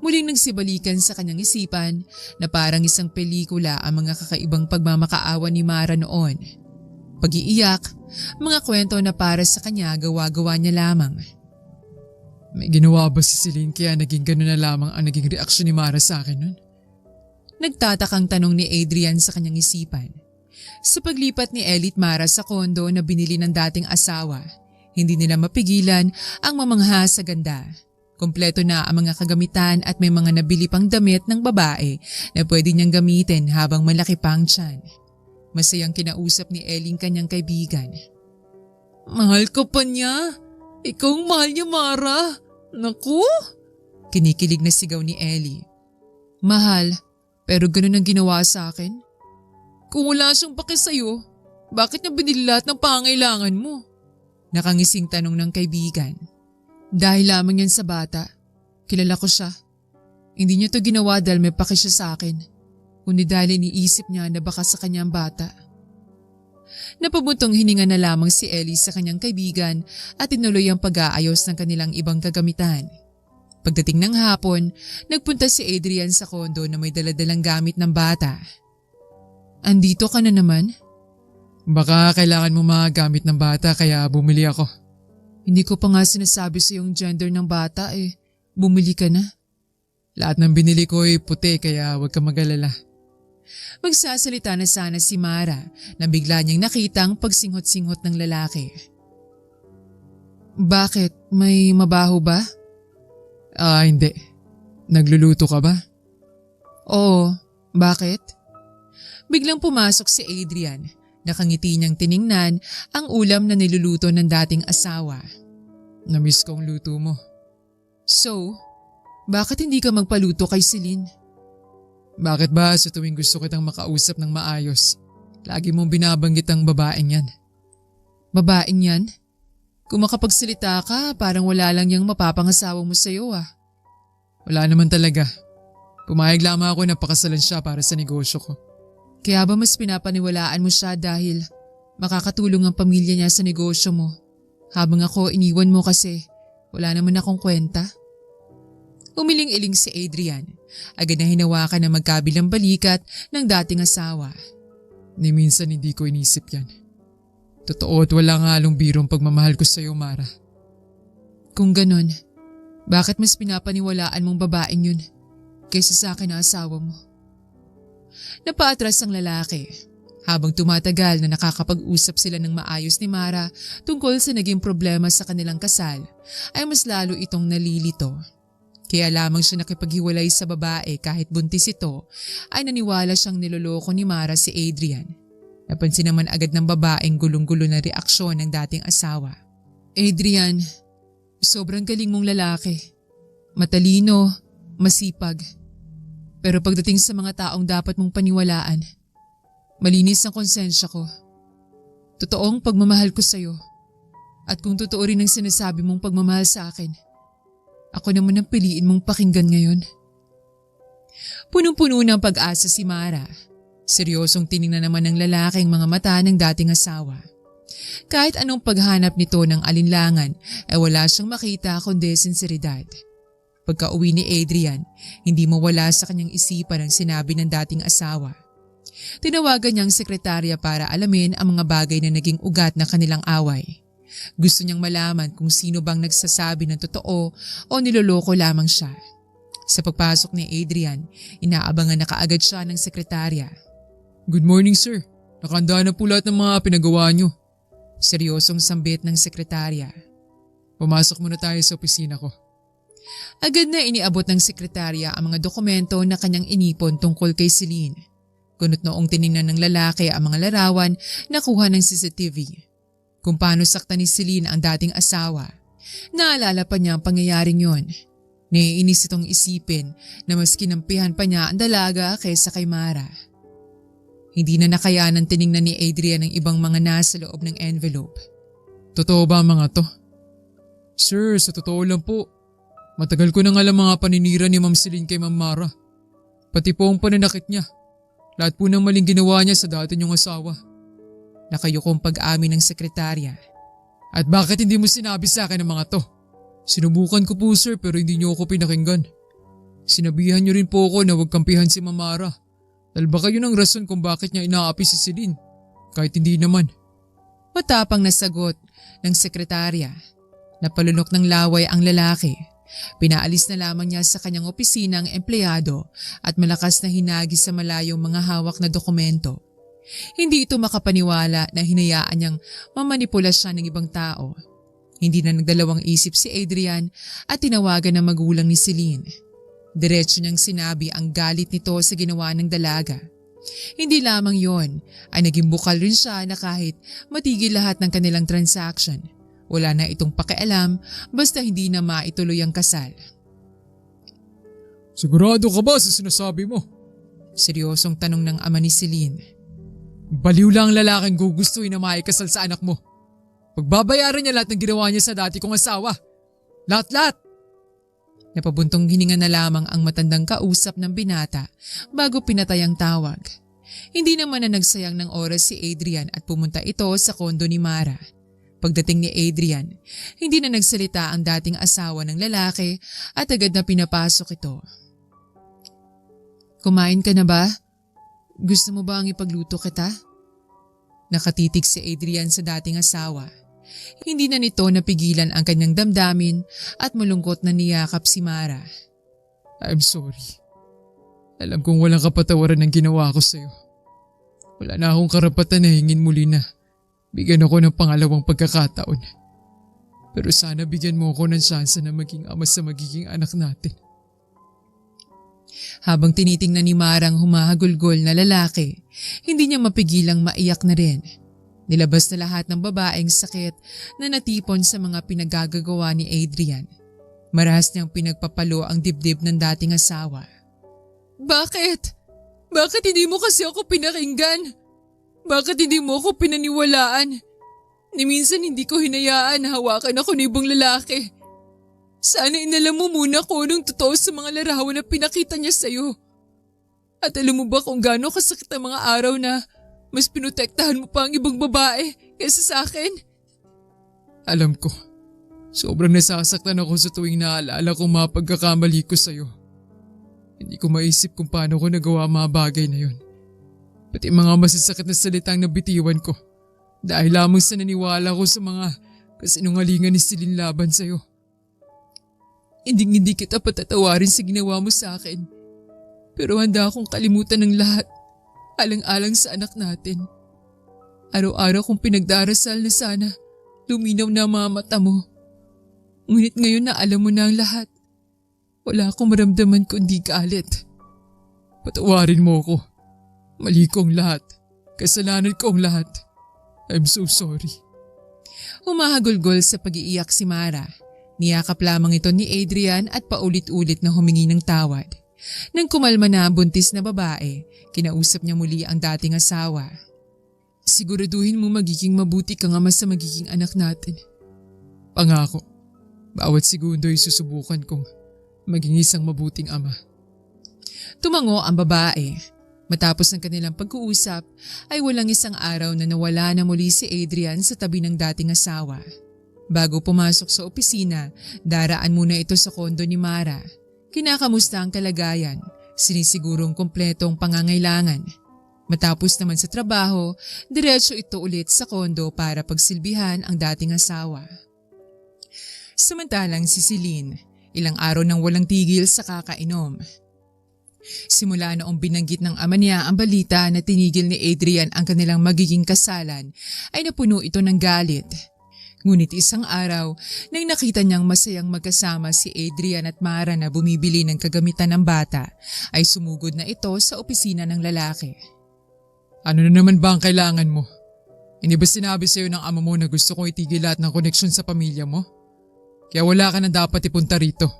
Muling nagsibalikan sa kanyang isipan na parang isang pelikula ang mga kakaibang pagmamakaawa ni Mara noon. Pag-iiyak, mga kwento na para sa kanya gawa-gawa niya lamang. May ginawa ba si Celine kaya naging gano'n na lamang ang naging reaksyon ni Mara sa akin nun? Nagtatakang tanong ni Adrian sa kanyang isipan. Sa paglipat ni Ellie at Mara sa kondo na binili ng dating asawa, hindi nila mapigilan ang mamangha sa ganda. Kompleto na ang mga kagamitan at may mga nabili pang damit ng babae na pwede niyang gamitin habang malaki pang tiyan. Masayang kinausap ni Ellie ang kanyang kaibigan. Mahal ka pa niya? Ikaw ang mahal niya, Mara. Naku! Kinikilig na sigaw ni Ellie. Mahal, pero ganun ang ginawa sa akin. Kung wala siyang pake sa'yo, bakit niya binili lahat ng pangailangan mo? Nakangising tanong ng kaibigan. Dahil lamang yan sa bata. Kilala ko siya. Hindi niya to ginawa dahil may pake siya sa akin, kundi dahil iniisip niya na baka sa kanyang bata. Napabuntong hininga na lamang si Ellie sa kanyang kaibigan at tinuloy ang pag-aayos ng kanilang ibang kagamitan. Pagdating ng hapon, nagpunta si Adrian sa kondo na may daladalang gamit ng bata. Andito ka na naman? Baka kailangan mo mga gamit ng bata kaya bumili ako. Hindi ko pa nga sinasabi sa yung gender ng bata bumili ka na. Lahat ng binili ko ay puti kaya huwag ka mag-alala. Magsasalita na sana si Mara nang bigla niyang nakita ang pagsinghot-singhot ng lalaki. Bakit? May mabaho ba? Hindi. Nagluluto ka ba? Oo. Bakit? Biglang pumasok si Adrian. Nakangiti niyang tiningnan ang ulam na niluluto ng dating asawa. Namiss ko ang luto mo. So, bakit hindi ka magpaluto kay Celine? Bakit ba sa tuwing gusto kitang makausap ng maayos, lagi mong binabanggit ang babaeng yan? Babaeng yan? Kung makapagsalita ka, parang wala lang yung mapapangasawa mo sa'yo Wala naman talaga. Pumayag lamang ako na pakasalan siya para sa negosyo ko. Kaya ba mas pinapaniwalaan mo siya dahil makakatulong ang pamilya niya sa negosyo mo, habang ako iniwan mo kasi wala naman akong kwenta? Umiling-iling si Adrian. Agad na hinawakan ng magkabilang balikat ng dating asawa. Ni minsan hindi ko inisip yan. Totoo at wala nga halong birong pagmamahal ko sa iyo, Mara. Kung ganun, bakit mas pinapaniwalaan mong babaeng yun kaysa sa akin na asawa mo? Napaatras ang lalaki. Habang tumatagal na nakakapag-usap sila ng maayos ni Mara tungkol sa naging problema sa kanilang kasal, ay mas lalo itong nalilito. Kaya lamang siya nakipaghiwalay sa babae kahit buntis ito, ay naniwala siyang niloloko ni Mara si Adrian. Napansin naman agad ng babaeng gulong-gulo na reaksyon ng dating asawa. Adrian, sobrang galing mong lalaki. Matalino, masipag. Pero pagdating sa mga taong dapat mong paniwalaan, malinis ang konsensya ko. Totoong pagmamahal ko sa'yo. At kung totoo rin ang sinasabi mong pagmamahal sa akin, ako naman ang piliin mong pakinggan ngayon. Punong-puno ng pag-asa si Mara. Seryosong tiningnan naman ng lalaki ang mga mata ng dating asawa. Kahit anong paghanap nito ng alinlangan ay wala siyang makita kundi sinseridad. Pagka-uwi ni Adrian, hindi mawala sa kanyang isipan ang sinabi ng dating asawa. Tinawagan niya ang sekretarya para alamin ang mga bagay na naging ugat ng kanilang away. Gusto niyang malaman kung sino bang nagsasabi ng totoo o niloloko lamang siya. Sa pagpasok ni Adrian, inaabangan na kaagad siya ng sekretarya. Good morning, sir. Nakahanda na po lahat ng mga pinagawa niyo. Seryosong sambit ng sekretarya. Pumasok muna tayo sa opisina ko. Agad na iniabot ng sekretarya ang mga dokumento na kanyang inipon tungkol kay Celine. Kunot noong tiningnan ng lalaki ang mga larawan na kuha ng CCTV. Kung paano saktan ni Celine ang dating asawa. Naalala pa niya ang pangyayaring yon. Naiinis itong isipin na mas kinampihan pa niya ang dalaga kaysa kay Mara. Hindi na nakayanan tiningnan ni Adrian ang ibang mga nasa loob ng envelope. Totoo ba ang mga to? Sir, sa totoo lang po. Matagal ko nang alam mga paninira ni Ma'am Celine kay Ma'am Mara. Pati po ang pananakit niya. Lahat po ng maling ginawa niya sa dati niyong asawa. Nakayukong pag-amin ng sekretarya. At bakit hindi mo sinabi sa akin ang mga to? Sinubukan ko po, sir, pero hindi niyo ako pinakinggan. Sinabihan niyo rin po ako na huwag kampihan si Ma'am Mara. Dahil baka yun ang rason kung bakit niya inaapi si Celine. Kahit hindi naman. Matapang na sagot ng sekretarya. Napalunok ng laway ang lalaki. Pinaalis na lamang niya sa kanyang opisina ang empleyado at malakas na hinagi sa malayong mga hawak na dokumento. Hindi ito makapaniwala na hinayaan niyang mamanipula siya ng ibang tao. Hindi na nagdalawang isip si Adrian at tinawagan ng magulang ni Celine. Diretso niyang sinabi ang galit nito sa ginawa ng dalaga. Hindi lamang yon, ay naging bukal rin siya na kahit matigil lahat ng kanilang transaction, wala na itong pakialam basta hindi na maituloy ang kasal. Sigurado ka ba sa sinasabi mo? Seryosong tanong ng ama ni Celine. Baliw lang ang lalaking gugustuhin na maikasal sa anak mo. Pagbabayaran niya lahat ng ginawa niya sa dati kong asawa. Lahat-lahat! Napabuntong hininga na lamang ang matandang kausap ng binata bago pinatay ang tawag. Hindi naman na nagsayang ng oras si Adrian at pumunta ito sa kondo ni Mara. Pagdating ni Adrian, hindi na nagsalita ang dating asawa ng lalaki at agad na pinapasok ito. Kumain ka na ba? Gusto mo ba ang ipagluto kita? Nakatitig si Adrian sa dating asawa. Hindi na nito napigilan ang kanyang damdamin at malungkot na niyakap si Mara. I'm sorry. Alam kong walang kapatawaran ang ginawa ko sa'yo. Wala na akong karapatan na hingin muli na bigyan ako ng pangalawang pagkakataon. Pero sana bigyan mo ako ng tsansa na maging ama sa magiging anak natin. Habang tinitingnan ni Mara ang humahagulgol na lalaki, hindi niya mapigilang maiyak na rin. Nilabas na lahat ng babaeng sakit na natipon sa mga pinagagagawa ni Adrian. Marahas niyang pinagpapalo ang dibdib ng dating asawa. Bakit? Bakit hindi mo kasi ako pinakinggan? Bakit hindi mo ako pinaniwalaan? Ni minsan hindi ko hinayaan na hawakan ako ng ibang lalaki. Sana inalam mo muna ko anong totoo sa mga larawan na pinakita niya sa'yo. At alam mo ba kung gaano kasakit ang mga araw na mas pinotektahan mo pa ang ibang babae kaysa sa akin? Alam ko. Sobrang nasasaktan ako sa tuwing naalala kong mga pagkakamali ko sa'yo. Hindi ko maisip kung paano ko nagawa mga bagay na yun. Pati mga masasakit na salitang nabitiwan ko dahil lamang sa naniwala ko sa mga kasinungalingan ni Celine laban sa'yo. Hindi kita patatawarin sa ginawa mo sa akin. Pero handa akong kalimutan ng lahat. Alang-alang sa anak natin. Araw-araw kong pinagdarasal na sana luminaw na ang mga mata mo. Ngunit ngayon na alam mo na ang lahat. Wala akong maramdaman kundi galit. Patawarin mo ako. Mali ko ang lahat. Kasalanan ko ang lahat. I'm so sorry. Humahagulgol sa pag-iiyak si Mara. Niyakap lamang ito ni Adrian at paulit-ulit na humingi ng tawad. Nang kumalma na ang buntis na babae, kinausap niya muli ang dating asawa. Siguraduhin mo magiging mabuti kang ama sa magiging anak natin. Pangako, bawat segundo ay susubukan kong maging isang mabuting ama. Tumango ang babae. Matapos ng kanilang pag-uusap ay walang isang araw na nawala na muli si Adrian sa tabi ng dating asawa. Bago pumasok sa opisina, daraan muna ito sa kondo ni Mara. Kinakamusta ang kalagayan, sinisigurong kumpletong pangangailangan. Matapos naman sa trabaho, diretso ito ulit sa kondo para pagsilbihan ang dating asawa. Samantalang si Celine, ilang araw nang walang tigil sa kakainom. Simula noong binanggit ng ama niya ang balita na tinigil ni Adrian ang kanilang magiging kasalan, ay napuno ito ng galit. Ngunit isang araw, nang nakita niyang masayang magkasama si Adrian at Mara na bumibili ng kagamitan ng bata, ay sumugod na ito sa opisina ng lalaki. Ano na naman ba ang kailangan mo? Hindi ba sinabi sa'yo ng ama mo na gusto kong itigil lahat ng koneksyon sa pamilya mo? Kaya wala ka na dapat ipunta rito.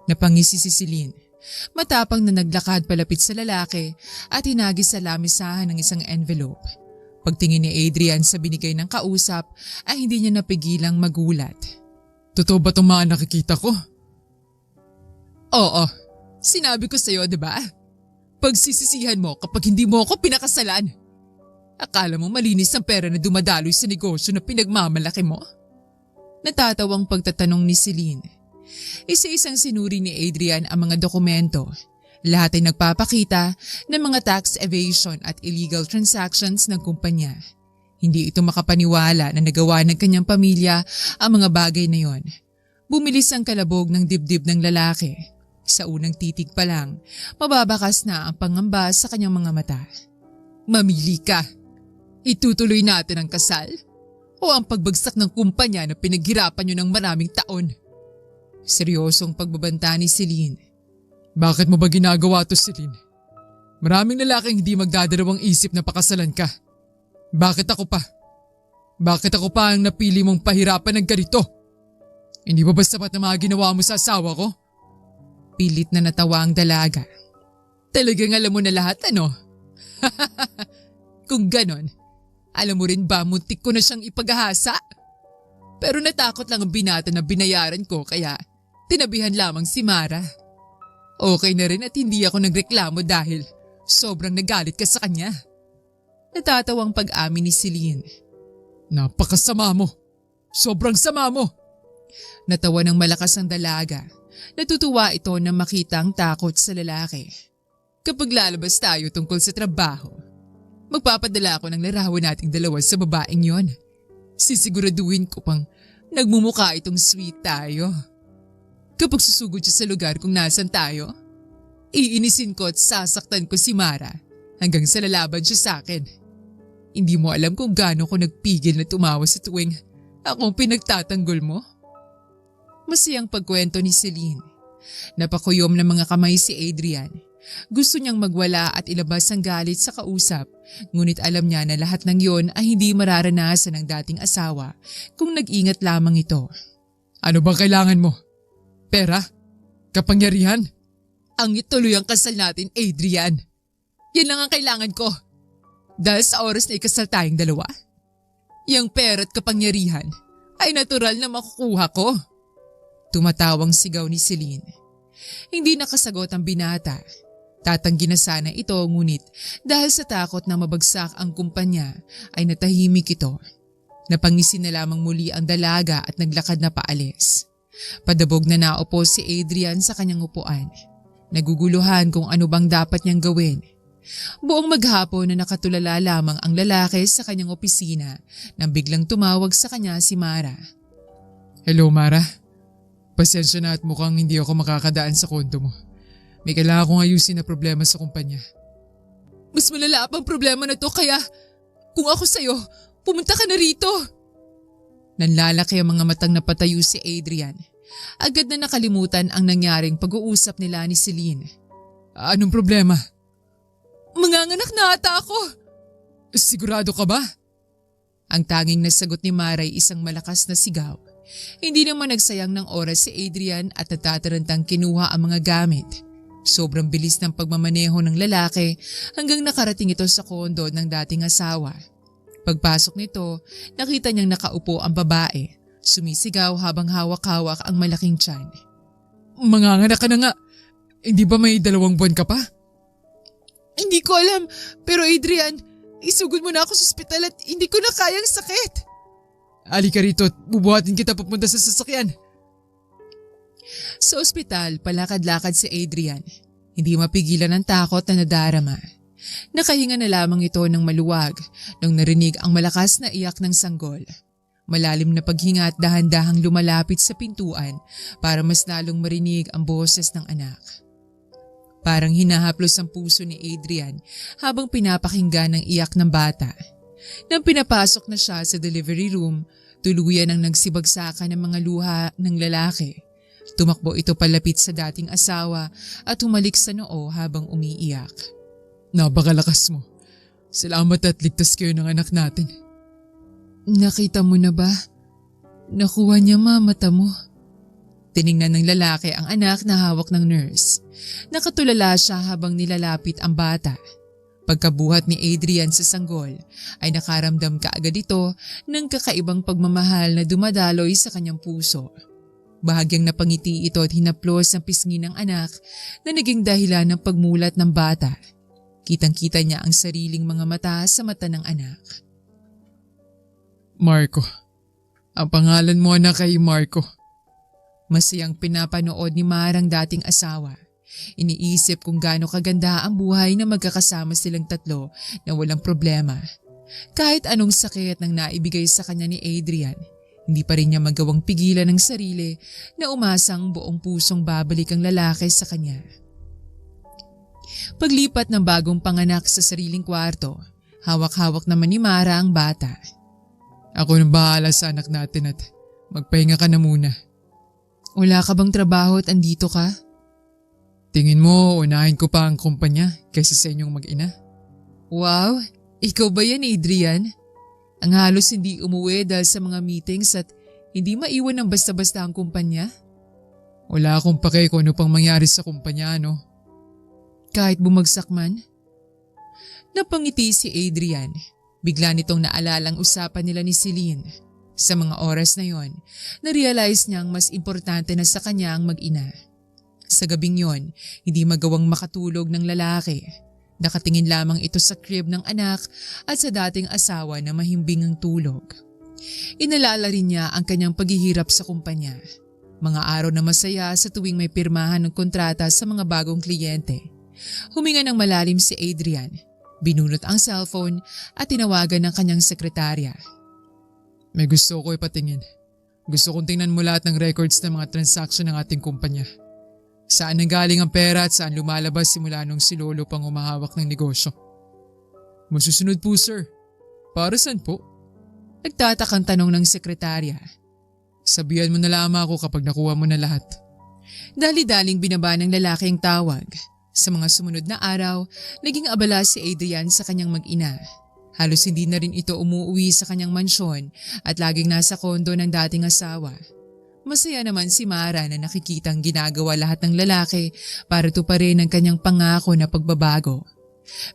Napangisi si Celine. Matapang na naglakad palapit sa lalaki at hinagis sa lamisahan ng isang envelope. Pagtingin ni Adrian sa binigay ng kausap ay hindi niya napigilang magulat. Totoo ba itong mga nakikita ko? Oo, sinabi ko sa'yo, diba? Pagsisisihan mo kapag hindi mo ako pinakasalan. Akala mo malinis ang pera na dumadaloy sa negosyo na pinagmamalaki mo? Natatawang pagtatanong ni Celine. Isa-isang sinuri ni Adrian ang mga dokumento. Lahat ay nagpapakita ng mga tax evasion at illegal transactions ng kumpanya. Hindi ito makapaniwala na nagawa ng kanyang pamilya ang mga bagay na yon. Bumilis ang kalabog ng dibdib ng lalaki. Sa unang titig pa lang, mababakas na ang pangamba sa kanyang mga mata. Mamili ka. Itutuloy natin ang kasal O ang pagbagsak ng kumpanya na pinaghirapan nyo ng maraming taon? Seryosong pagbabanta ni Celine. Bakit mo ba ginagawa to, Celine? Maraming lalaking hindi magdadalawang isip na pakasalan ka. Bakit ako pa? Bakit ako pa ang napili mong pahirapan ng ganito? Hindi ba sapat na mga ginawa mo sa asawa ko? Pilit na natawa ang dalaga. Talagang alam mo na lahat, ano? Kung ganon, alam mo rin ba muntik ko na siyang ipaghahasa? Pero natakot lang ang binata na binayaran ko kaya tinabihan lamang si Mara. Okay na rin at hindi ako nagreklamo dahil sobrang nagalit ka sa kanya. Natatawang pag-amin ni Celine. Napakasama mo. Sobrang sama mo. Natawa ng malakas ang dalaga. Natutuwa ito na makita ang takot sa lalaki. Kapag lalabas tayo tungkol sa trabaho, magpapadala ako ng larawan nating dalawa sa babaeng yon. Sisiguraduhin ko pang nagmumukha itong sweet tayo. Kapag susugod siya sa lugar kung nasan tayo, iinisin ko at sasaktan ko si Mara hanggang sa lalaban siya sa akin. Hindi mo alam kung gaano ko nagpigil na tumawa sa tuwing akong pinagtatanggol mo. Masayang pagkwento ni Celine. Napakuyom ng mga kamay si Adrian. Gusto niyang magwala at ilabas ang galit sa kausap, ngunit alam niya na lahat ng yon ay hindi mararanasan ng dating asawa kung nag-ingat lamang ito. Ano bang kailangan mo? Pera? Kapangyarihan? Ang ituloy ang kasal natin, Adrian. Yan lang ang kailangan ko. Dahil sa oras na ikasal tayong dalawa, yung pera at kapangyarihan ay natural na makukuha ko. Tumatawang sigaw ni Celine. Hindi nakasagot ang binata. Tatanggi na sana ito ngunit dahil sa takot na mabagsak ang kumpanya ay natahimik ito. Napangisin na lamang muli ang dalaga at naglakad na paalis. Padabog na naupo si Adrian sa kanyang upuan. Naguguluhan kung ano bang dapat niyang gawin. Buong maghapon na nakatulala lamang ang lalaki sa kanyang opisina nang biglang tumawag sa kanya si Mara. Hello, Mara. Pasensya na at mukhang hindi ako makakadaan sa kondo mo. May kailangan akong ayusin na problema sa kumpanya. Mas malala pang problema na to kaya kung ako sa'yo, pumunta ka na rito. Nanlalaki ang mga matang napatayo si Adrian. Agad na nakalimutan ang nangyaring pag-uusap nila ni Celine. Anong problema? Manganganak na ata ako. Sigurado ka ba? Ang tanging nasagot ni Mara ay isang malakas na sigaw. Hindi naman nagsayang ng oras si Adrian at natatarantang kinuha ang mga gamit. Sobrang bilis ng pagmamaneho ng lalaki hanggang nakarating ito sa kondo ng dating asawa. Pagpasok nito, nakita niyang nakaupo ang babae. Sumisigaw habang hawak-hawak ang malaking tiyan. Manganganak ka na nga. Hindi ba may 2 buwan ka pa? Hindi ko alam, pero Adrian, isugod mo na ako sa ospital at hindi ko na kayang sakit. Halika rito at bubuhatin kita papunta sa sasakyan. Sa ospital, palakad-lakad si Adrian. Hindi mapigilan ang takot na nadarama. Nakahinga na lamang ito ng maluwag nang narinig ang malakas na iyak ng sanggol. Malalim na paghinga at dahan-dahang lumalapit sa pintuan para mas lalong marinig ang boses ng anak. Parang hinahaplos ang puso ni Adrian habang pinapakinggan ang iyak ng bata. Nang pinapasok na siya sa delivery room, tuluyan ang nagsibagsakan ng mga luha ng lalaki. Tumakbo ito palapit sa dating asawa at humalik sa noo habang umiiyak. Napakalakas mo. Salamat at ligtas kayo ng anak natin. Nakita mo na ba? Nakuha niya mata mo. Tiningnan ng lalaki ang anak na hawak ng nurse. Nakatulala siya habang nilalapit ang bata. Pagkabuhat ni Adrian sa sanggol ay nakaramdam kaagad ito ng kakaibang pagmamahal na dumadaloy sa kanyang puso. Bahagyang napangiti ito at hinaplos ang pisngi ng anak na naging dahilan ng pagmulat ng bata. Kitang-kita niya ang sariling mga mata sa mata ng anak. Marco. Ang pangalan mo anak ay Marco. Masayang pinapanood ni Marang dating asawa. Iniisip kung gaano kaganda ang buhay na magkakasama silang tatlo na walang problema. Kahit anong sakit nang naibigay sa kanya ni Adrian, hindi pa rin niya magawang pigilan ng sarili na umasang buong pusong babalik ang lalaki sa kanya. Paglipat ng bagong panganak sa sariling kwarto, hawak-hawak naman ni Mara ang bata. Ako nang bahala sa anak natin at magpahinga ka na muna. Wala ka bang trabaho at andito ka? Tingin mo, unahin ko pa ang kumpanya kaysa sa inyong mag-ina? Wow, ikaw ba yan, Adrian? Ang halos hindi umuwi dahil sa mga meetings at hindi maiwan ng basta-basta ang kumpanya? Wala akong pake kung ano pang mangyari sa kumpanya, no? Kahit bumagsak man? Napangiti si Adrian. Bigla nitong naalala ang usapan nila ni Celine. Sa mga oras na yon, na-realize niyang mas importante na sa kanya ang mag-ina. Sa gabing yon, hindi magawang makatulog ng lalaki. Nakatingin lamang ito sa crib ng anak at sa dating asawa na mahimbing ang tulog. Inalala rin niya ang kanyang paghihirap sa kumpanya. Mga araw na masaya sa tuwing may pirmahan ng kontrata sa mga bagong kliyente. Huminga ng malalim si Adrian. Binunot ang cellphone at tinawagan ng kanyang sekretarya. May gusto ko ipatingin. Gusto kong tingnan mo lahat ng records ng mga transaksyon ng ating kumpanya. Saan nanggaling ang pera at saan lumalabas simula nung si Lolo pang umahawak ng negosyo. Masusunod po, sir. Para saan po? Nagtatakang tanong ng sekretarya. Sabihan mo na lamang ako kapag nakuha mo na lahat. Dali-daling binaba ng lalaki ang tawag. Sa mga sumunod na araw, naging abala si Adrian sa kanyang mag-ina. Halos hindi na rin ito umuwi sa kanyang mansyon at laging nasa kondo ng dating asawa. Masaya naman si Mara na nakikitang ginagawa lahat ng lalaki para tuparin ang kanyang pangako na pagbabago.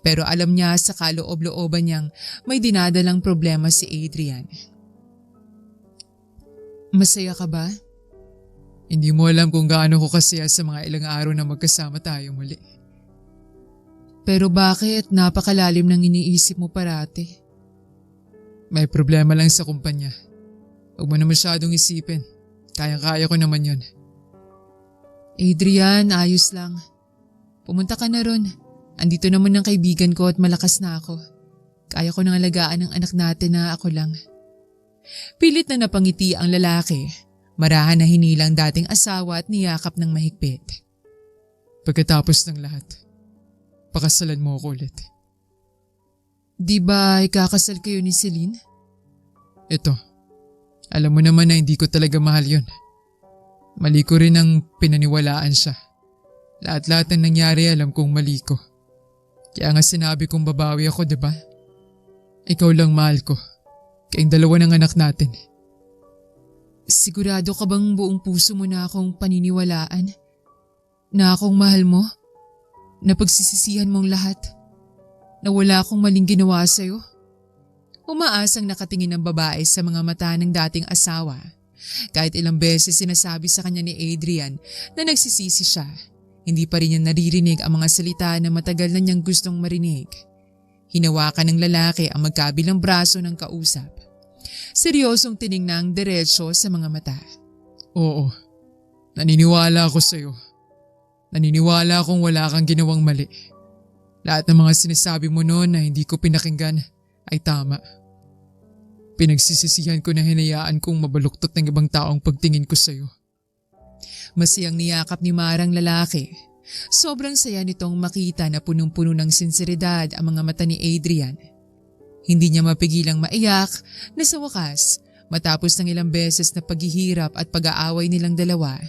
Pero alam niya sa kaloob-looban niyang may dinadalang problema si Adrian. Masaya ka ba? Hindi mo alam kung gaano ko kasaya sa mga ilang araw na magkasama tayo muli. Pero bakit napakalalim ng iniisip mo parati? May problema lang sa kumpanya. Huwag mo na masyadong isipin. Kayang-kaya ko naman yun. Adrian, ayos lang. Pumunta ka na ron. Andito naman ang kaibigan ko at malakas na ako. Kaya ko nang alagaan ang anak natin na ako lang. Pilit na napangiti ang lalaki. Marahan na hinilang dating asawa at niyakap ng mahigpit. Pagkatapos ng lahat, pakasalan mo ako ulit. Di ba ikakasal kayo ni Celine? Ito, alam mo naman na hindi ko talaga mahal yun. Mali ko rin ang pinaniwalaan siya. Lahat-lahat ng nangyari alam kong mali ko. Kaya nga sinabi kong babawi ako, diba? Ikaw lang mahal ko. Kayong dalawa ng anak natin. Sigurado ka bang buong puso mo na akong paniniwalaan? Na akong mahal mo? Na pagsisisihan mong lahat? Na wala akong maling ginawa sa'yo? Umaasang nakatingin ang babae sa mga mata ng dating asawa. Kahit ilang beses sinasabi sa kanya ni Adrian na nagsisisi siya, hindi pa rin niya naririnig ang mga salita na matagal na niyang gustong marinig. Hinawakan ng lalaki ang magkabilang braso ng kausap. Seryosong tiningnan diretso sa mga mata. Oo, naniniwala ako sa'yo. Naniniwala akong wala kang ginawang mali. Lahat ng mga sinasabi mo noon na hindi ko pinakinggan ay tama. Pinagsisisihan ko na hinayaan kong mabaluktot ng ibang taong pagtingin ko sa'yo. Masiyang niyakap ni Marang lalaki. Sobrang saya nitong makita na punong-puno ng sinseridad ang mga mata ni Adrian. Hindi niya mapigilang maiyak na sa wakas, matapos ng ilang beses na paghihirap at pag-aaway nilang dalawa,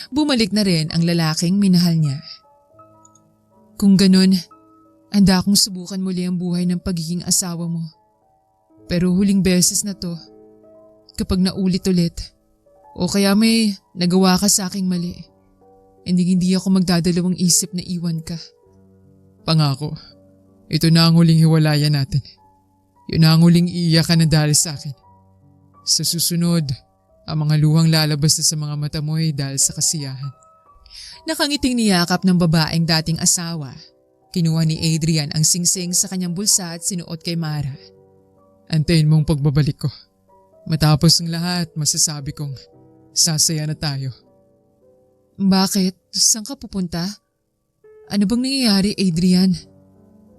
bumalik na rin ang lalaking minahal niya. Kung ganun, handa akong subukan muli ang buhay ng pagiging asawa mo. Pero huling beses na to, kapag naulit-ulit, o kaya may nagawa ka sa aking mali, hindi ako magdadalawang isip na iwan ka. Pangako, ito na ang huling hiwalayan natin. Yun na ang huling iiyakan na dahil sa akin. Sa susunod, ang mga luhang lalabas na sa mga mata mo ay dahil sa kasiyahan. Nakangiting niyakap ng babaeng dating asawa. Kinuha ni Adrian ang singsing sa kanyang bulsa at sinuot kay Mara. Antayin mong pagbabalik ko. Matapos ng lahat, masasabi kong sasaya na tayo. Bakit? Saan ka pupunta? Ano bang nangyayari, Adrian?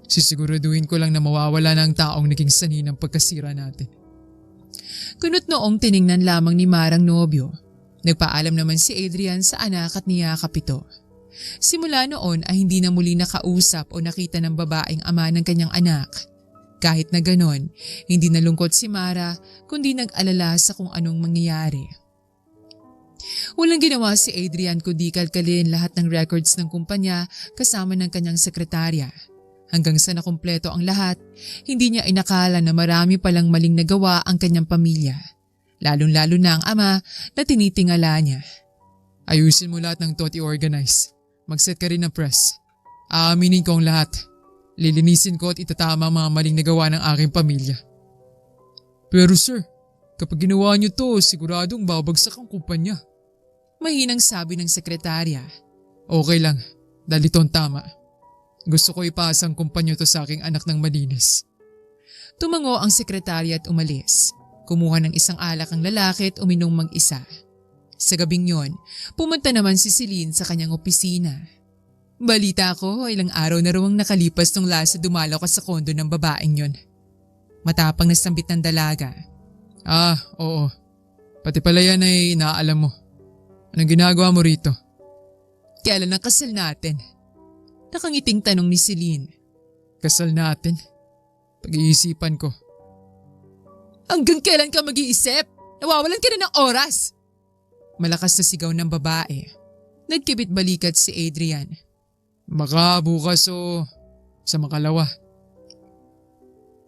Sisiguraduhin ko lang na mawawala na ang taong naging sanhi ng pagkasira natin. Kunot noong tiningnan lamang ni Marang nobyo. Nagpaalam naman si Adrian sa anak at niyakap ito. Simula noon ay hindi na muli nakausap o nakita ng babaeng ama ng kanyang anak. Kahit na ganon, hindi nalungkot si Mara kundi nag-alala sa kung anong mangyayari. Walang ginawa si Adrian kundi kalkalin lahat ng records ng kumpanya kasama ng kanyang sekretarya. Hanggang sa nakumpleto ang lahat, hindi niya inakala na marami palang maling nagawa ang kanyang pamilya. Lalong-lalo na ang ama na tinitingala niya. Ayusin mo lahat ng to at i-organize. Mag-set ka rin ng press. Aaminin ko ang lahat. Lilinisin ko at itatama ang mga maling nagawa ng aking pamilya. Pero sir, kapag ginawa niyo to, siguradong babagsak ang kumpanya. Mahinang sabi ng sekretarya. Okay lang, dahil ito ang tama. Gusto ko ipasa ang kumpanya to sa aking anak ng malinis. Tumango ang sekretarya at umalis. Kumuha ng isang alak ang lalaki at uminom mag-isa. Sa gabing yon, pumunta naman si Celine sa kanyang opisina. Balita ko, ilang araw na raw ang nakalipas nung last dumalaw ka sa kondo ng babaeng yon. Matapang na sambit ng dalaga. Oo. Pati pala yan ay inaalam mo. Anong ginagawa mo rito? Kailan ang kasal natin? Nakangiting tanong ni Celine. Kasal natin? Pag-iisipan ko. Hanggang kailan ka mag-iisip? Nawawalan ka na ng oras! Malakas na sigaw ng babae. Nagkibit balikat si Adrian. Baka bukas o sa makalawa.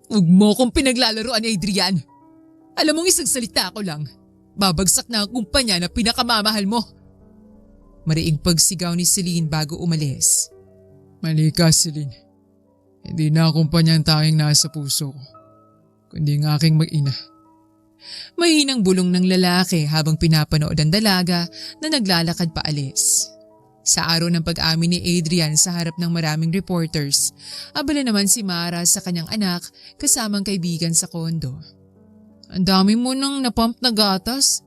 Huwag mo kong pinaglalaroan, Adrian. Alam mong isang salita ko lang. Babagsak na ang kumpanya na pinakamamahal mo. Mariing pagsigaw ni Celine bago umalis. Mali ka, Celine. Hindi na ang kumpanya ang tanging nasa puso ko, kundi ang aking mag-ina. Mahinang bulong ng lalaki habang pinapanood ang dalaga na naglalakad paalis. Sa araw ng pag-amin ni Adrian sa harap ng maraming reporters, abala naman si Mara sa kanyang anak kasamang kaibigan sa kondo. Ang dami mo nang napump na gatas.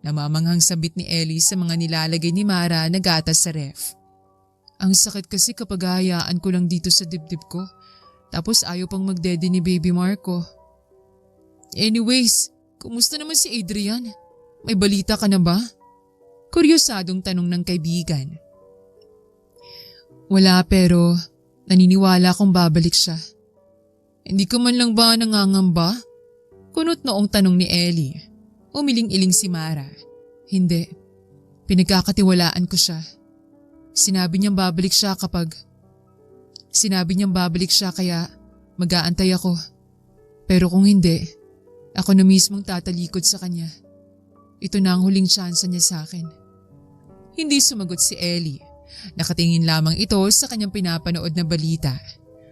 Namamanghang sabit ni Ellie sa mga nilalagay ni Mara na gatas sa ref. Ang sakit kasi kapag hayaan ko lang dito sa dibdib ko. Tapos ayaw pang magdede ni Baby Marco. Anyways, kumusta naman si Adrian? May balita ka na ba? Kuryosadong tanong ng kaibigan. Wala pero naniniwala kong babalik siya. Hindi ka man lang ba nangangamba? Kunot noong tanong ni Ellie. Umiling-iling si Mara. Hindi. Pinagkakatiwalaan ko siya. Sinabi niyang babalik siya kaya mag-aantay ako. Pero kung hindi, ako na mismong tatalikod sa kanya. Ito na ang huling tsansa niya sa akin. Hindi sumagot si Ellie. Nakatingin lamang ito sa kanyang pinapanood na balita.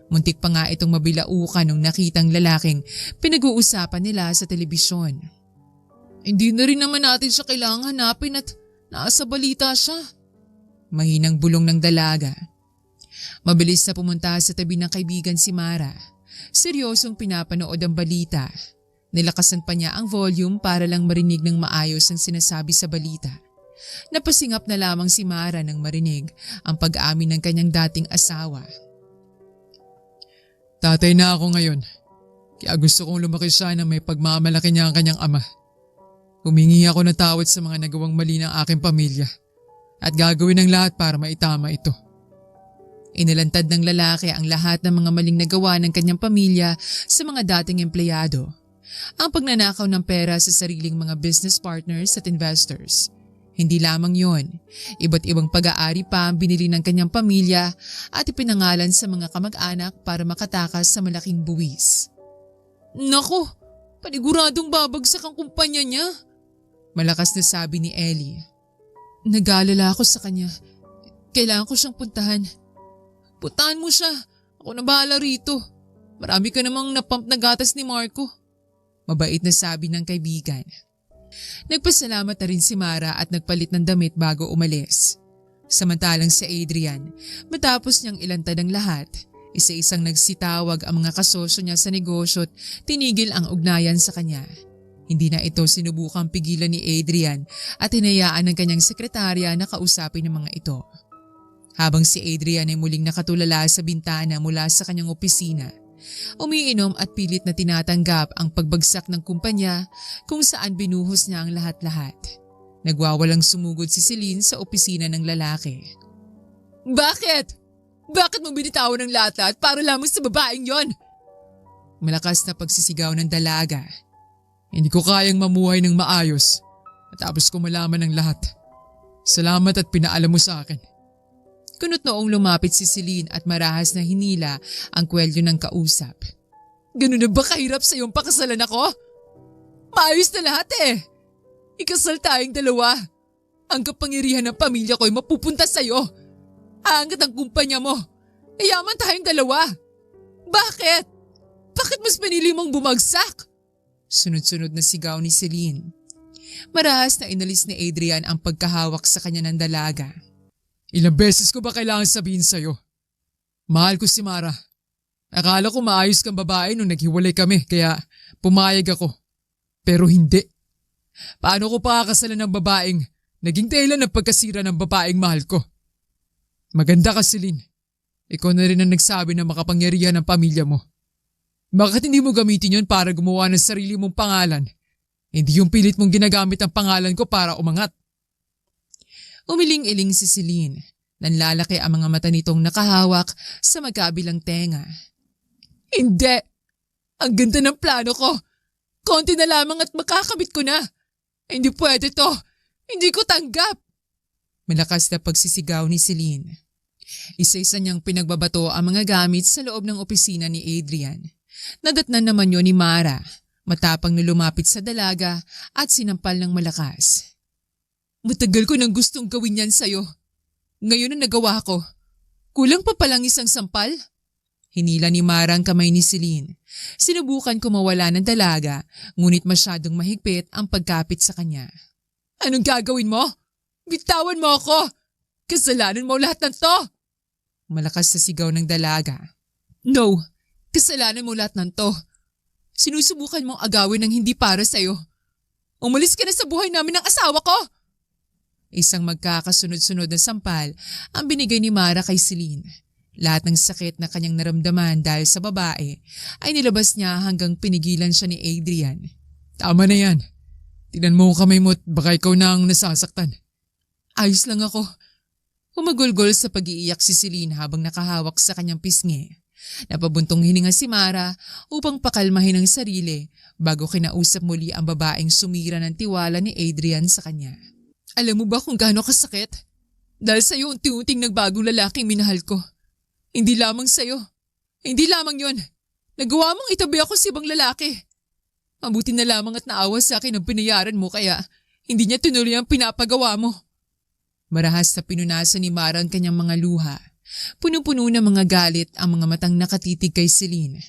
Muntik pa nga itong mabilaukan nung nakitang lalaking pinag-uusapan nila sa telebisyon. Hindi na rin naman natin siya kailangan hanapin at nasa balita siya. Mahinang bulong ng dalaga. Mabilis na pumunta sa tabi ng kaibigan si Mara. Seryosong pinapanood ang balita. Nilakasan pa niya ang volume para lang marinig ng maayos ang sinasabi sa balita. Napasingap na lamang si Mara nang marinig ang pag-aamin ng kanyang dating asawa. Tatay na ako ngayon. Kaya gusto kong lumaki siya na may pagmamalaki niya ang kanyang ama. Humingi ako ng tawad sa mga nagawang mali ng aking pamilya at gagawin ang lahat para maitama ito. Inilantad ng lalaki ang lahat ng mga maling nagawa ng kanyang pamilya sa mga dating empleyado. Ang pagnanakaw ng pera sa sariling mga business partners at investors. Hindi lamang yon, iba't ibang pag-aari pa ang binili ng kanyang pamilya at ipinangalan sa mga kamag-anak para makatakas sa malaking buwis. Naku, paniguradong babagsak ang kumpanya niya. Malakas na sabi ni Ellie. Nag-aalala ako sa kanya. Kailangan ko siyang puntahan. Puntahan mo siya. Ako na bahala rito. Marami ka namang napump na gatas ni Marco. Mabait na sabi ng kaibigan. Nagpasalamat na rin si Mara at nagpalit ng damit bago umalis. Samantalang si Adrian, matapos niyang ilantad ang lahat, isa-isang nagsitawag ang mga kasosyo niya sa negosyo at tinigil ang ugnayan sa kanya. Hindi na ito sinubukang pigilan ni Adrian at hinayaan ng kanyang sekretarya na kausapin ng mga ito. Habang si Adrian ay muling nakatulala sa bintana mula sa kanyang opisina, umiinom at pilit na tinatanggap ang pagbagsak ng kumpanya kung saan binuhos niya ang lahat-lahat. Nagwawalang sumugod si Celine sa opisina ng lalaki. Bakit? Bakit mo binitawan ang lahat-lahat para lamang sa babaeng yon? Malakas na pagsisigaw ng dalaga. Hindi ko kayang mamuhay ng maayos matapos ko malaman ng lahat. Salamat at pinaalam mo sa akin. Kunot noong lumapit si Celine at marahas na hinila ang kwelyo ng kausap. Ganun na ba kahirap sa iyong pakasalan ako? Maayos na lahat eh. Ikasal tayong dalawa. Ang kapangyarihan ng pamilya ko ay mapupunta sa iyo. Aangat ang kumpanya mo. Yayaman tayong dalawa. Bakit? Bakit mas pinili mong bumagsak? Sunod-sunod na sigaw ni Celine. Marahas na inalis ni Adrian ang pagkahawak sa kanya ng dalaga. Ilang beses ko ba kailangan sabihin sa'yo? Mahal ko si Mara. Akala ko maayos kang babae nung naghiwalay kami kaya pumayag ako. Pero hindi. Paano ko pakakasalan ng babaeng naging dahilan ng pagkasira ng babaeng mahal ko? Maganda ka, Celine. Ikaw na rin ang nagsabi na makapangyarihan ng pamilya mo. Bakit hindi mo gamitin yon para gumawa ng sarili mong pangalan? Hindi yung pilit mong ginagamit ang pangalan ko para umangat. Umiling-iling si Celine. Nanlalaki ang mga mata nitong nakahawak sa magkabilang tenga. Hindi! Ang ganda ng plano ko! Konti na lamang at makakabit ko na! Hindi pwede to! Hindi ko tanggap! Malakas na pagsisigaw ni Celine. Isa-isa niyang pinagbabato ang mga gamit sa loob ng opisina ni Adrian. Nadatnan naman yun ni Mara, matapang na lumapit sa dalaga at sinampal ng malakas. Matagal ko nang gustong gawin yan sa'yo. Ngayon na nagawa ko. Kulang pa palang isang sampal? Hinila ni Mara ang kamay ni Celine. Sinubukan ko mawala ng dalaga, ngunit masyadong mahigpit ang pagkapit sa kanya. Anong gagawin mo? Bitawan mo ako! Kasalanan mo lahat ng to! Malakas na sigaw ng dalaga. No! Kasalanan mo lahat ng to. Sinusubukan mong agawin ng hindi para sa'yo. Umalis ka na sa buhay namin ng asawa ko! Isang magkakasunod-sunod na sampal ang binigay ni Mara kay Celine. Lahat ng sakit na kanyang naramdaman dahil sa babae ay nilabas niya hanggang pinigilan siya ni Adrian. Tama na yan. Tignan mo ang kamay mo at baka ikaw na ang nasasaktan. Ayos lang ako. Humagulgol sa pag-iiyak si Celine habang nakahawak sa kanyang pisngi. Napabuntong hininga si Mara upang pakalmahin ang sarili bago kinausap muli ang babaeng sumira ng tiwala ni Adrian sa kanya. Alam mo ba kung gaano kasakit? Dahil sa'yo unti-unting nagbagong lalaking minahal ko. Hindi lamang sa'yo. Hindi lamang yon. Nagawa mong itabi ako sa ibang lalaki. Mabuti na lamang at naawa sa akin ang pinayaran mo kaya hindi niya tinuloy ang pinapagawa mo. Marahas na pinunasan ni Mara ang kanyang mga luha. Puno-puno ng mga galit ang mga matang nakatitig kay Celine.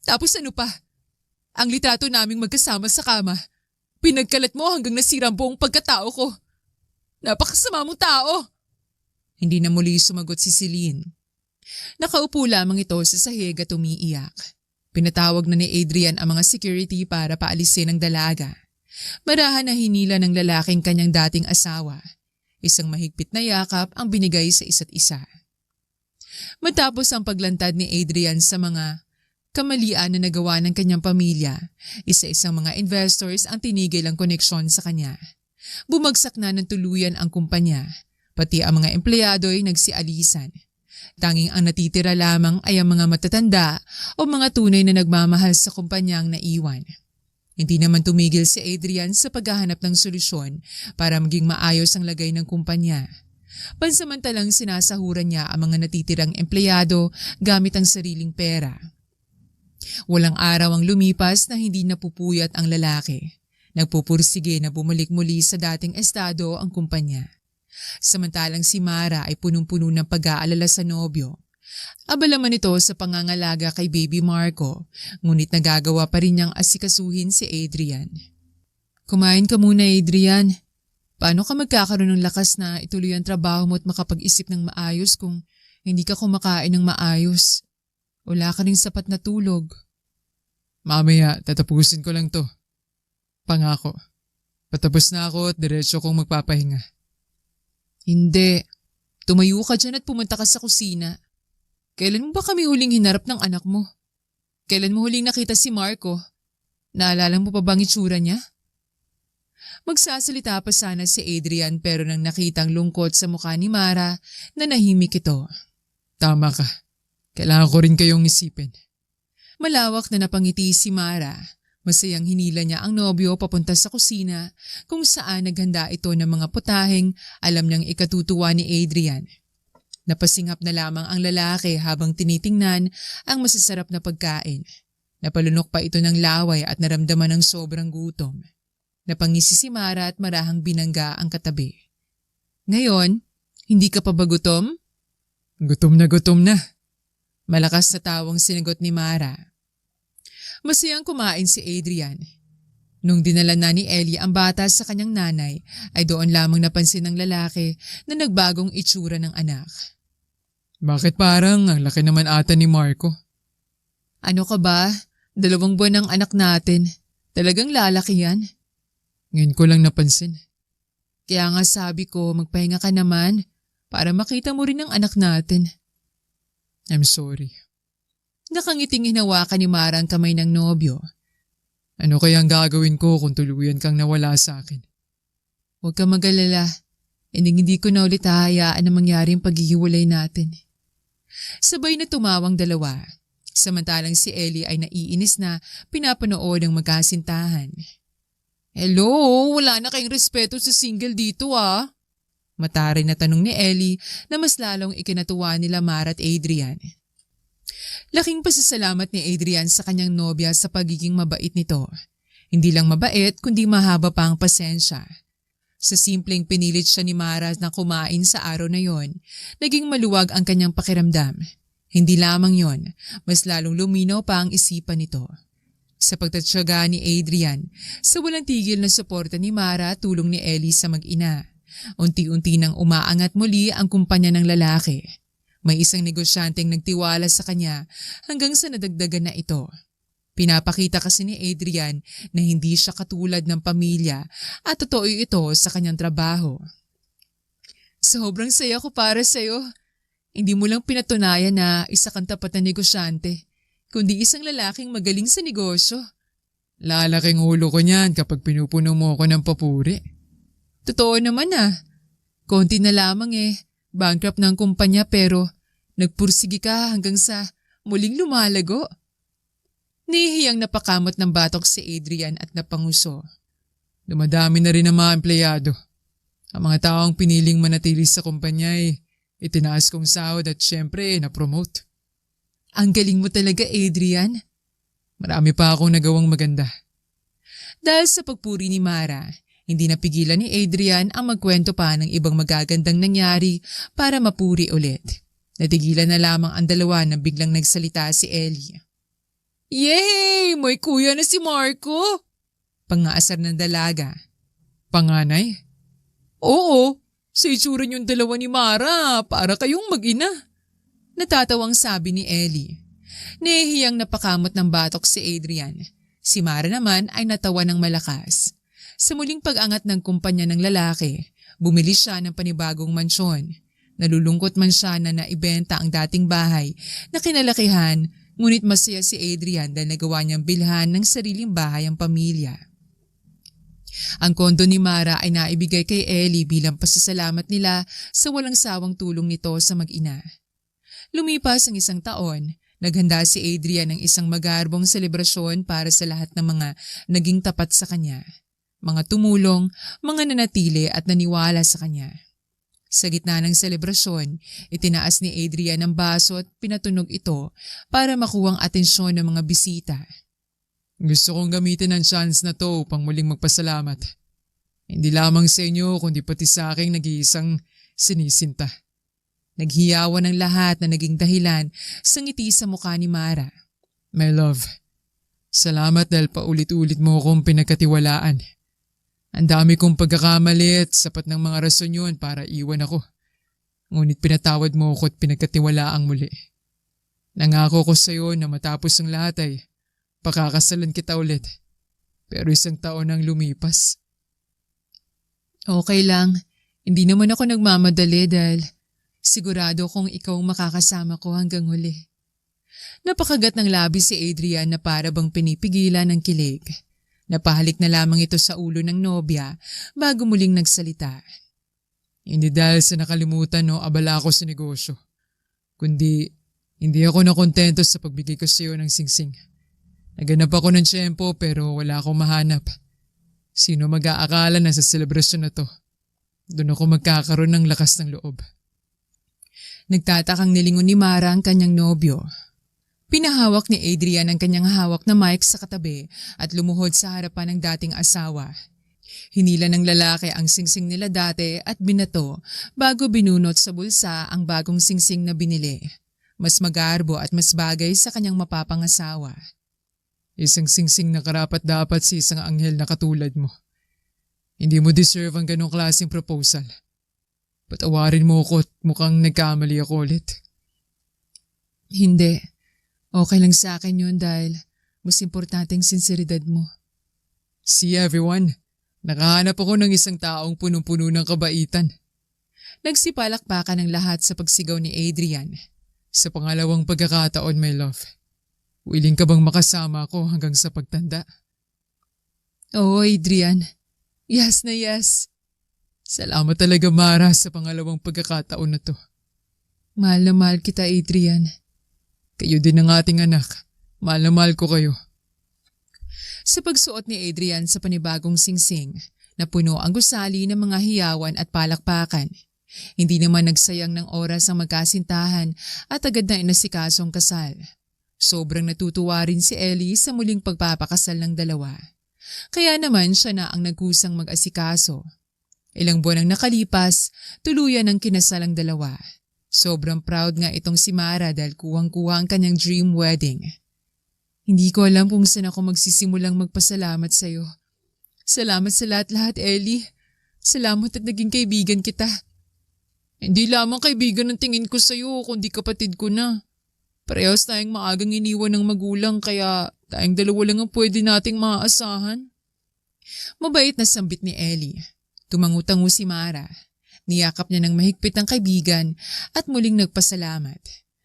Tapos ano pa? Ang litrato naming magkasama sa kama. Pinagkalat mo hanggang nasira ang buong pagkatao ko. Napakasama mong tao. Hindi na muli sumagot si Celine. Nakaupo lamang ito sa sahig at umiiyak. Pinatawag na ni Adrian ang mga security para paalisin ang dalaga. Marahan na hinila ng lalaking kanyang dating asawa. Isang mahigpit na yakap ang binigay sa isa't isa. Matapos ang paglantad ni Adrian sa mga kamalian na nagawa ng kanyang pamilya, isa-isang mga investors ang tinigil ang koneksyon sa kanya. Bumagsak na ng tuluyan ang kumpanya, pati ang mga empleyado ay nagsialisan. Tanging ang natitira lamang ay ang mga matatanda o mga tunay na nagmamahal sa kumpanyang naiwan. Hindi naman tumigil si Adrian sa paghahanap ng solusyon para maging maayos ang lagay ng kumpanya. Pansamantalang sinasahuran niya ang mga natitirang empleyado gamit ang sariling pera. Walang araw ang lumipas na hindi napupuyat ang lalaki. Nagpupursige na bumalik muli sa dating estado ang kumpanya. Samantalang si Mara ay punong-puno ng pag-aalala sa nobyo. Abala man ito sa pangangalaga kay Baby Marco, ngunit nagagawa pa rin niyang asikasuhin si Adrian. Kumain ka muna, Adrian. Paano ka magkakaroon ng lakas na ituloy ang trabaho mo at makapag-isip ng maayos kung hindi ka kumakain ng maayos? Wala ka ring sapat na tulog. Mamaya, tatapusin ko lang to. Pangako. Patapos na ako at diretso kong magpapahinga. Hindi. Tumayo ka dyan at pumunta ka sa kusina. Kailan mo ba kami huling hinarap ng anak mo? Kailan mo huling nakita si Marco? Naalala mo pa bang itsura niya? Magsasalita pa sana si Adrian pero nang nakitang lungkot sa mukha ni Mara, nanahimik ito. Tama ka. Kailangan ko rin kayong isipin. Malawak na napangiti si Mara. Masayang hinila niya ang nobyo papunta sa kusina kung saan naghanda ito ng mga putaheng alam niyang ikatutuwa ni Adrian. Napasingap na lamang ang lalaki habang tinitingnan ang masasarap na pagkain. Napalunok pa ito ng laway at naramdaman ng sobrang gutom. Napangisi si Mara at marahang binangga ang katabi. Ngayon, hindi ka pa ba gutom? Gutom na gutom na. Malakas na tawang sinagot ni Mara. Masayang kumain si Adrian. Nung dinala na ni Ellie ang bata sa kanyang nanay, ay doon lamang napansin ng lalaki na nagbagong itsura ng anak. Bakit parang ang laki naman ata ni Marco? Ano ka ba? 2 buwan ang anak natin. Talagang lalaki yan. Ngayon ko lang napansin. Kaya nga sabi ko magpahinga ka naman para makita mo rin ang anak natin. I'm sorry. Nakangiting hinawakan ni Mara ang kamay ng nobyo. Ano kaya ang gagawin ko kung tuluyan kang nawala sa akin? Huwag ka mag-alala. Hindi ko na ulit hahayaan na mangyari ang paghihiwalay natin. Sabay na tumawang dalawa. Samantalang si Ellie ay naiinis na pinapanood ang magkasintahan. Hello, wala na kayong respeto sa single dito ah. Mataray na tanong ni Ellie na mas lalong ikinatuwa nila Mara at Adrian. Laking pasasalamat ni Adrian sa kanyang nobya sa pagiging mabait nito. Hindi lang mabait kundi mahaba pa ang pasensya. Sa simpleng pinilit siya ni Mara na kumain sa araw na yon, naging maluwag ang kanyang pakiramdam. Hindi lamang yon, mas lalong luminaw pa ang isipan nito. Sa pagtatyaga ni Adrian, sa walang tigil na suporta ni Mara at tulong ni Ellie sa mag-ina, unti-unti nang umaangat muli ang kumpanya ng lalaki. May isang negosyanteng nagtiwala sa kanya hanggang sa nadagdagan na ito. Pinapakita kasi ni Adrian na hindi siya katulad ng pamilya at totoo ito sa kanyang trabaho. Sobrang saya ko para sa'yo. Hindi mo lang pinatunayan na isa kang tapat na negosyante, kundi isang lalaking magaling sa negosyo. Lalaking ulo ko niyan kapag pinupuno mo ako ng papuri. Totoo naman ah. Konti na lamang bankrupt na ang kumpanya pero nagpursigi ka hanggang sa muling lumalago. Nihiyang napakamot ng batok si Adrian at napanguso. Dumadami na rin ang mga empleyado. Ang mga taong piniling manatili sa kumpanya ay itinaas kong sahod at syempre na-promote. Ang galing mo talaga, Adrian. Marami pa akong nagawang maganda. Dahil sa pagpuri ni Mara, hindi napigilan ni Adrian ang magkwento pa ng ibang magagandang nangyari para mapuri ulit. Natigilan na lamang ang dalawa nang biglang nagsalita si Ellie. Yay! May kuya na si Marco! Pangaasar ng dalaga. Panganay? Oo, sa itsura niyong dalawa ni Mara, para kayong mag-ina. Natatawang sabi ni Ellie. Nahihiyang napakamot ng batok si Adrian. Si Mara naman ay natawa ng malakas. Sa muling pag-angat ng kumpanya ng lalaki, bumili siya ng panibagong mansyon. Nalulungkot man siya na naibenta ang dating bahay na kinalakihan, ngunit masaya si Adrian dahil nagawa niyang bilhan ng sariling bahay ang pamilya. Ang kondo ni Mara ay naibigay kay Ellie bilang pasasalamat nila sa walang sawang tulong nito sa mag-ina. Lumipas ang 1 taon, naghanda si Adrian ng isang magarbong selebrasyon para sa lahat ng mga naging tapat sa kanya. Mga tumulong, mga nanatili at naniwala sa kanya. Sa gitna ng selebrasyon, itinaas ni Adrian ang baso at pinatunog ito para makuha ang atensyon ng mga bisita. Gusto kong gamitin ang chance na to upang muling magpasalamat. Hindi lamang sa inyo kundi pati sa aking nag-iisang sinisinta. Naghiyawan ang lahat na naging dahilan sa ngiti sa mukha ni Mara. My love, salamat dahil paulit-ulit mo akong pinagkatiwalaan. Ang dami kong pagkakamali at sapat ng mga rason yun para iwan ako. Ngunit pinatawad mo ako at pinagkatiwalaang muli. Nangako ko sa iyo na matapos ang lahat ay pakakasalan kita ulit. Pero 1 taon ang lumipas. Okay lang. Hindi naman ako nagmamadali dahil sigurado kong ikaw makakasama ko hanggang huli. Napakagat ng labi si Adrian na para bang pinipigilan ng kilig. Napahalik na lamang ito sa ulo ng nobya bago muling nagsalita. Hindi dahil sa nakalimutan o abala ako sa negosyo, kundi hindi ako nakontento sa pagbigay ko sa iyo ng singsing. Naganap ako ng tiyempo pero wala akong mahanap. Sino mag-aakala na sa selebrasyon na to? Doon ako magkakaroon ng lakas ng loob. Nagtatakang nilingon ni Mara ang kanyang nobyo. Pinahawak ni Adrian ang kanyang hawak na mic sa katabi at lumuhod sa harapan ng dating asawa. Hinila ng lalaki ang singsing nila dati at binato bago binunot sa bulsa ang bagong singsing na binili. Mas magarbo at mas bagay sa kanyang mapapangasawa. Isang singsing na karapat dapat sa isang anghel na katulad mo. Hindi mo deserve ang ganong klaseng proposal. Patawarin mo ako at mukhang nagkamali ako ulit. Hindi. Okay lang sa akin yun dahil mas importante ang sinseridad mo. See everyone, nakahanap ako ng isang taong punong-puno ng kabaitan. Nagsipalakpakan ng lahat sa pagsigaw ni Adrian. Sa pangalawang pagkakataon, my love. Willing ka bang makasama ako hanggang sa pagtanda? Oo, Adrian. Yes na yes. Salamat talaga, Mara, sa pangalawang pagkakataon na to. Mahal na mahal kita, Adrian. Kayo din ang ating anak. Mahal na mahal ko kayo. Sa pagsuot ni Adrian sa panibagong singsing, napuno ang gusali ng mga hiyawan at palakpakan. Hindi naman nagsayang ng oras ang magkasintahan at agad na inasikasong kasal. Sobrang natutuwa rin si Ellie sa muling pagpapakasal ng dalawa. Kaya naman siya na ang nagkusang mag-asikaso. Ilang buwan ang nakalipas, tuluyan ang kinasal ang dalawa. Sobrang proud nga itong si Mara dahil kuhang-kuha ang kanyang dream wedding. Hindi ko alam kung saan ako magsisimulang magpasalamat sa'yo. Salamat sa lahat-lahat, Ellie. Salamat at naging kaibigan kita. Hindi lamang kaibigan ang tingin ko sa'yo, kundi kapatid ko na. Parehas tayong maagang iniwan ng magulang kaya tayong dalawa lang ang pwede nating maaasahan. Mabait na sambit ni Ellie. Tumangutango si Mara. Niyakap niya ng mahigpit ang kaibigan at muling nagpasalamat.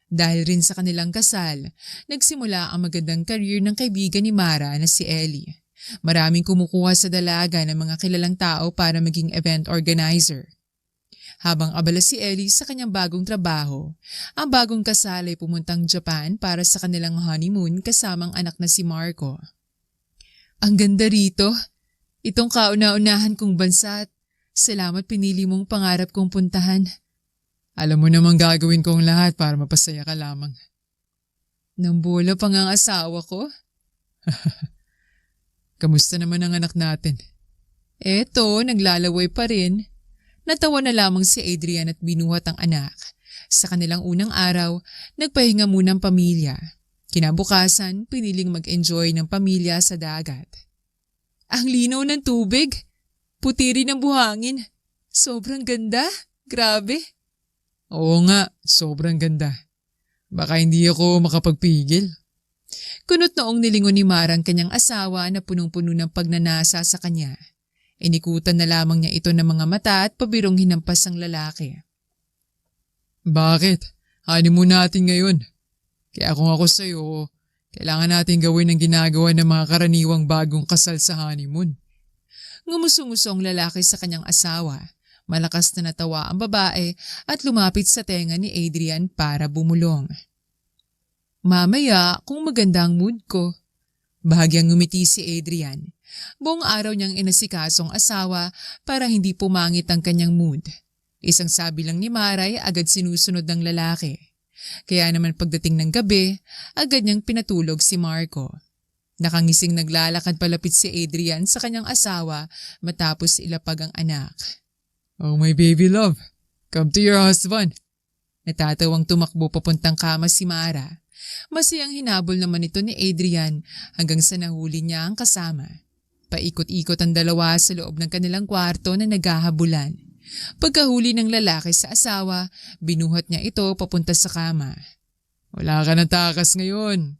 Dahil rin sa kanilang kasal, nagsimula ang magandang career ng kaibigan ni Mara na si Ellie. Maraming kumukuha sa dalaga ng mga kilalang tao para maging event organizer. Habang abala si Ellie sa kanyang bagong trabaho, ang bagong kasal ay pumuntang Japan para sa kanilang honeymoon kasamang anak na si Marco. Ang ganda rito. Itong kauna-unahan kong bansa at salamat pinili mong pangarap kong puntahan. Alam mo namang gagawin ko ang lahat para mapasaya ka lamang. Nambola pa nga ang asawa ko. Kamusta naman ang anak natin? Eto, naglalaway pa rin. Natawa na lamang si Adrian at binuhat ang anak. Sa kanilang unang araw, nagpahinga muna ang pamilya. Kinabukasan, piniling mag-enjoy ng pamilya sa dagat. Ang linaw ng tubig. Puti rin ang buhangin. Sobrang ganda. Grabe. Oo nga, sobrang ganda. Baka hindi ako makapagpigil. Kunot noong nilingon ni Mara ang kanyang asawa na punong-puno ng pagnanasa sa kanya. Inikutan na lamang niya ito ng mga mata at pabirong hinampas ang lalaki. Bakit? Honeymoon natin ngayon. Kaya kung ako sa'yo, kailangan natin gawin ang ginagawa ng mga karaniwang bagong kasal sa honeymoon. Ngumusong-uso ang lalaki sa kanyang asawa. Malakas na natawa ang babae at lumapit sa tenga ni Adrian para bumulong. Mamaya kung maganda ang mood ko. Bahagyang ngumiti si Adrian. Buong araw niyang inasikasong asawa para hindi pumangit ang kanyang mood. Isang sabi lang ni Maray agad sinusunod ng lalaki. Kaya naman pagdating ng gabi, agad niyang pinatulog si Marco. Nakangising naglalakad palapit si Adrian sa kanyang asawa matapos ilapag ang anak. Oh my baby love, come to your husband. Natatawang tumakbo papuntang kama si Mara. Masayang hinabol naman ito ni Adrian hanggang sa nahuli niya ang kasama. Paikot-ikot ang dalawa sa loob ng kanilang kwarto na naghahabulan. Pagkahuli ng lalaki sa asawa, binuhat niya ito papunta sa kama. Wala ka ng takas ngayon.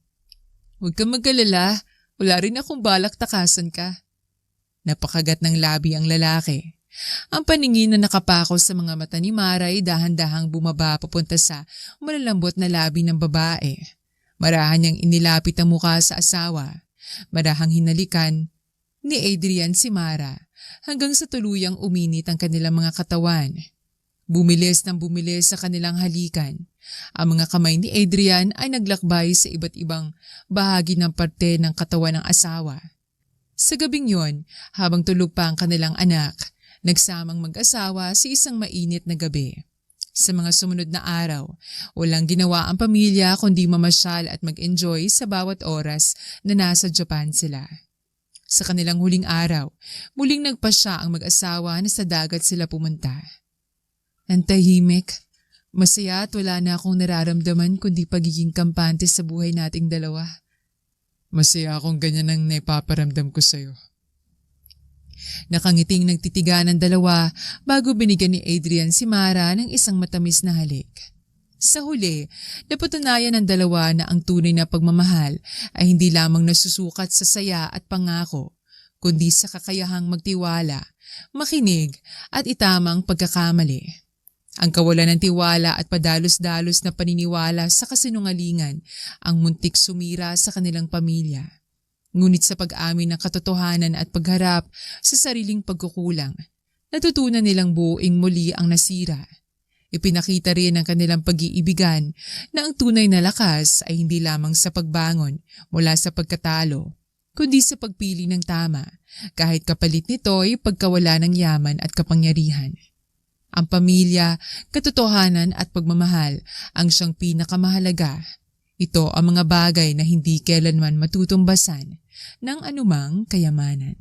Huwag kang mag-alala, wala rin akong balak takasan ka. Napakagat ng labi ang lalaki. Ang paningin na nakapako sa mga mata ni Mara ay dahan-dahang bumaba papunta sa malalambot na labi ng babae. Marahan niyang inilapit ang mukha sa asawa. Marahang hinalikan ni Adrian si Mara hanggang sa tuluyang uminit ang kanilang mga katawan. Bumilis ng bumilis sa kanilang halikan Ang mga kamay ni Adrian ay naglakbay sa iba't ibang bahagi ng parte ng katawan ng asawa. Sa gabing yon, habang tulog pa ang kanilang anak, nagsamang mag-asawa sa isang mainit na gabi. Sa mga sumunod na araw, walang ginawa ang pamilya kundi mamasyal at mag-enjoy sa bawat oras na nasa Japan sila. Sa kanilang huling araw, muling nagpasya ang mag-asawa na sa dagat sila pumunta. Ang tahimik, masaya at wala na akong nararamdaman kundi pagiging kampante sa buhay nating dalawa. Masaya akong ganyan ang naipaparamdam ko sa'yo. Nakangiting nagtitigan ng dalawa bago binigyan ni Adrian si Mara ng isang matamis na halik. Sa huli, napatunayan ng dalawa na ang tunay na pagmamahal ay hindi lamang nasusukat sa saya at pangako, kundi sa kakayahang magtiwala, makinig at itamang pagkakamali. Ang kawalan ng tiwala at padalos-dalos na paniniwala sa kasinungalingan ang muntik sumira sa kanilang pamilya. Ngunit sa pag-amin ng katotohanan at pagharap sa sariling pagkukulang, natutunan nilang buuing muli ang nasira. Ipinakita rin ng kanilang pag-iibigan na ang tunay na lakas ay hindi lamang sa pagbangon mula sa pagkatalo, kundi sa pagpili ng tama, kahit kapalit nito ay pagkawala ng yaman at kapangyarihan. Ang pamilya, katotohanan at pagmamahal ang siyang pinakamahalaga. Ito ang mga bagay na hindi kailanman matutumbasan ng anumang kayamanan.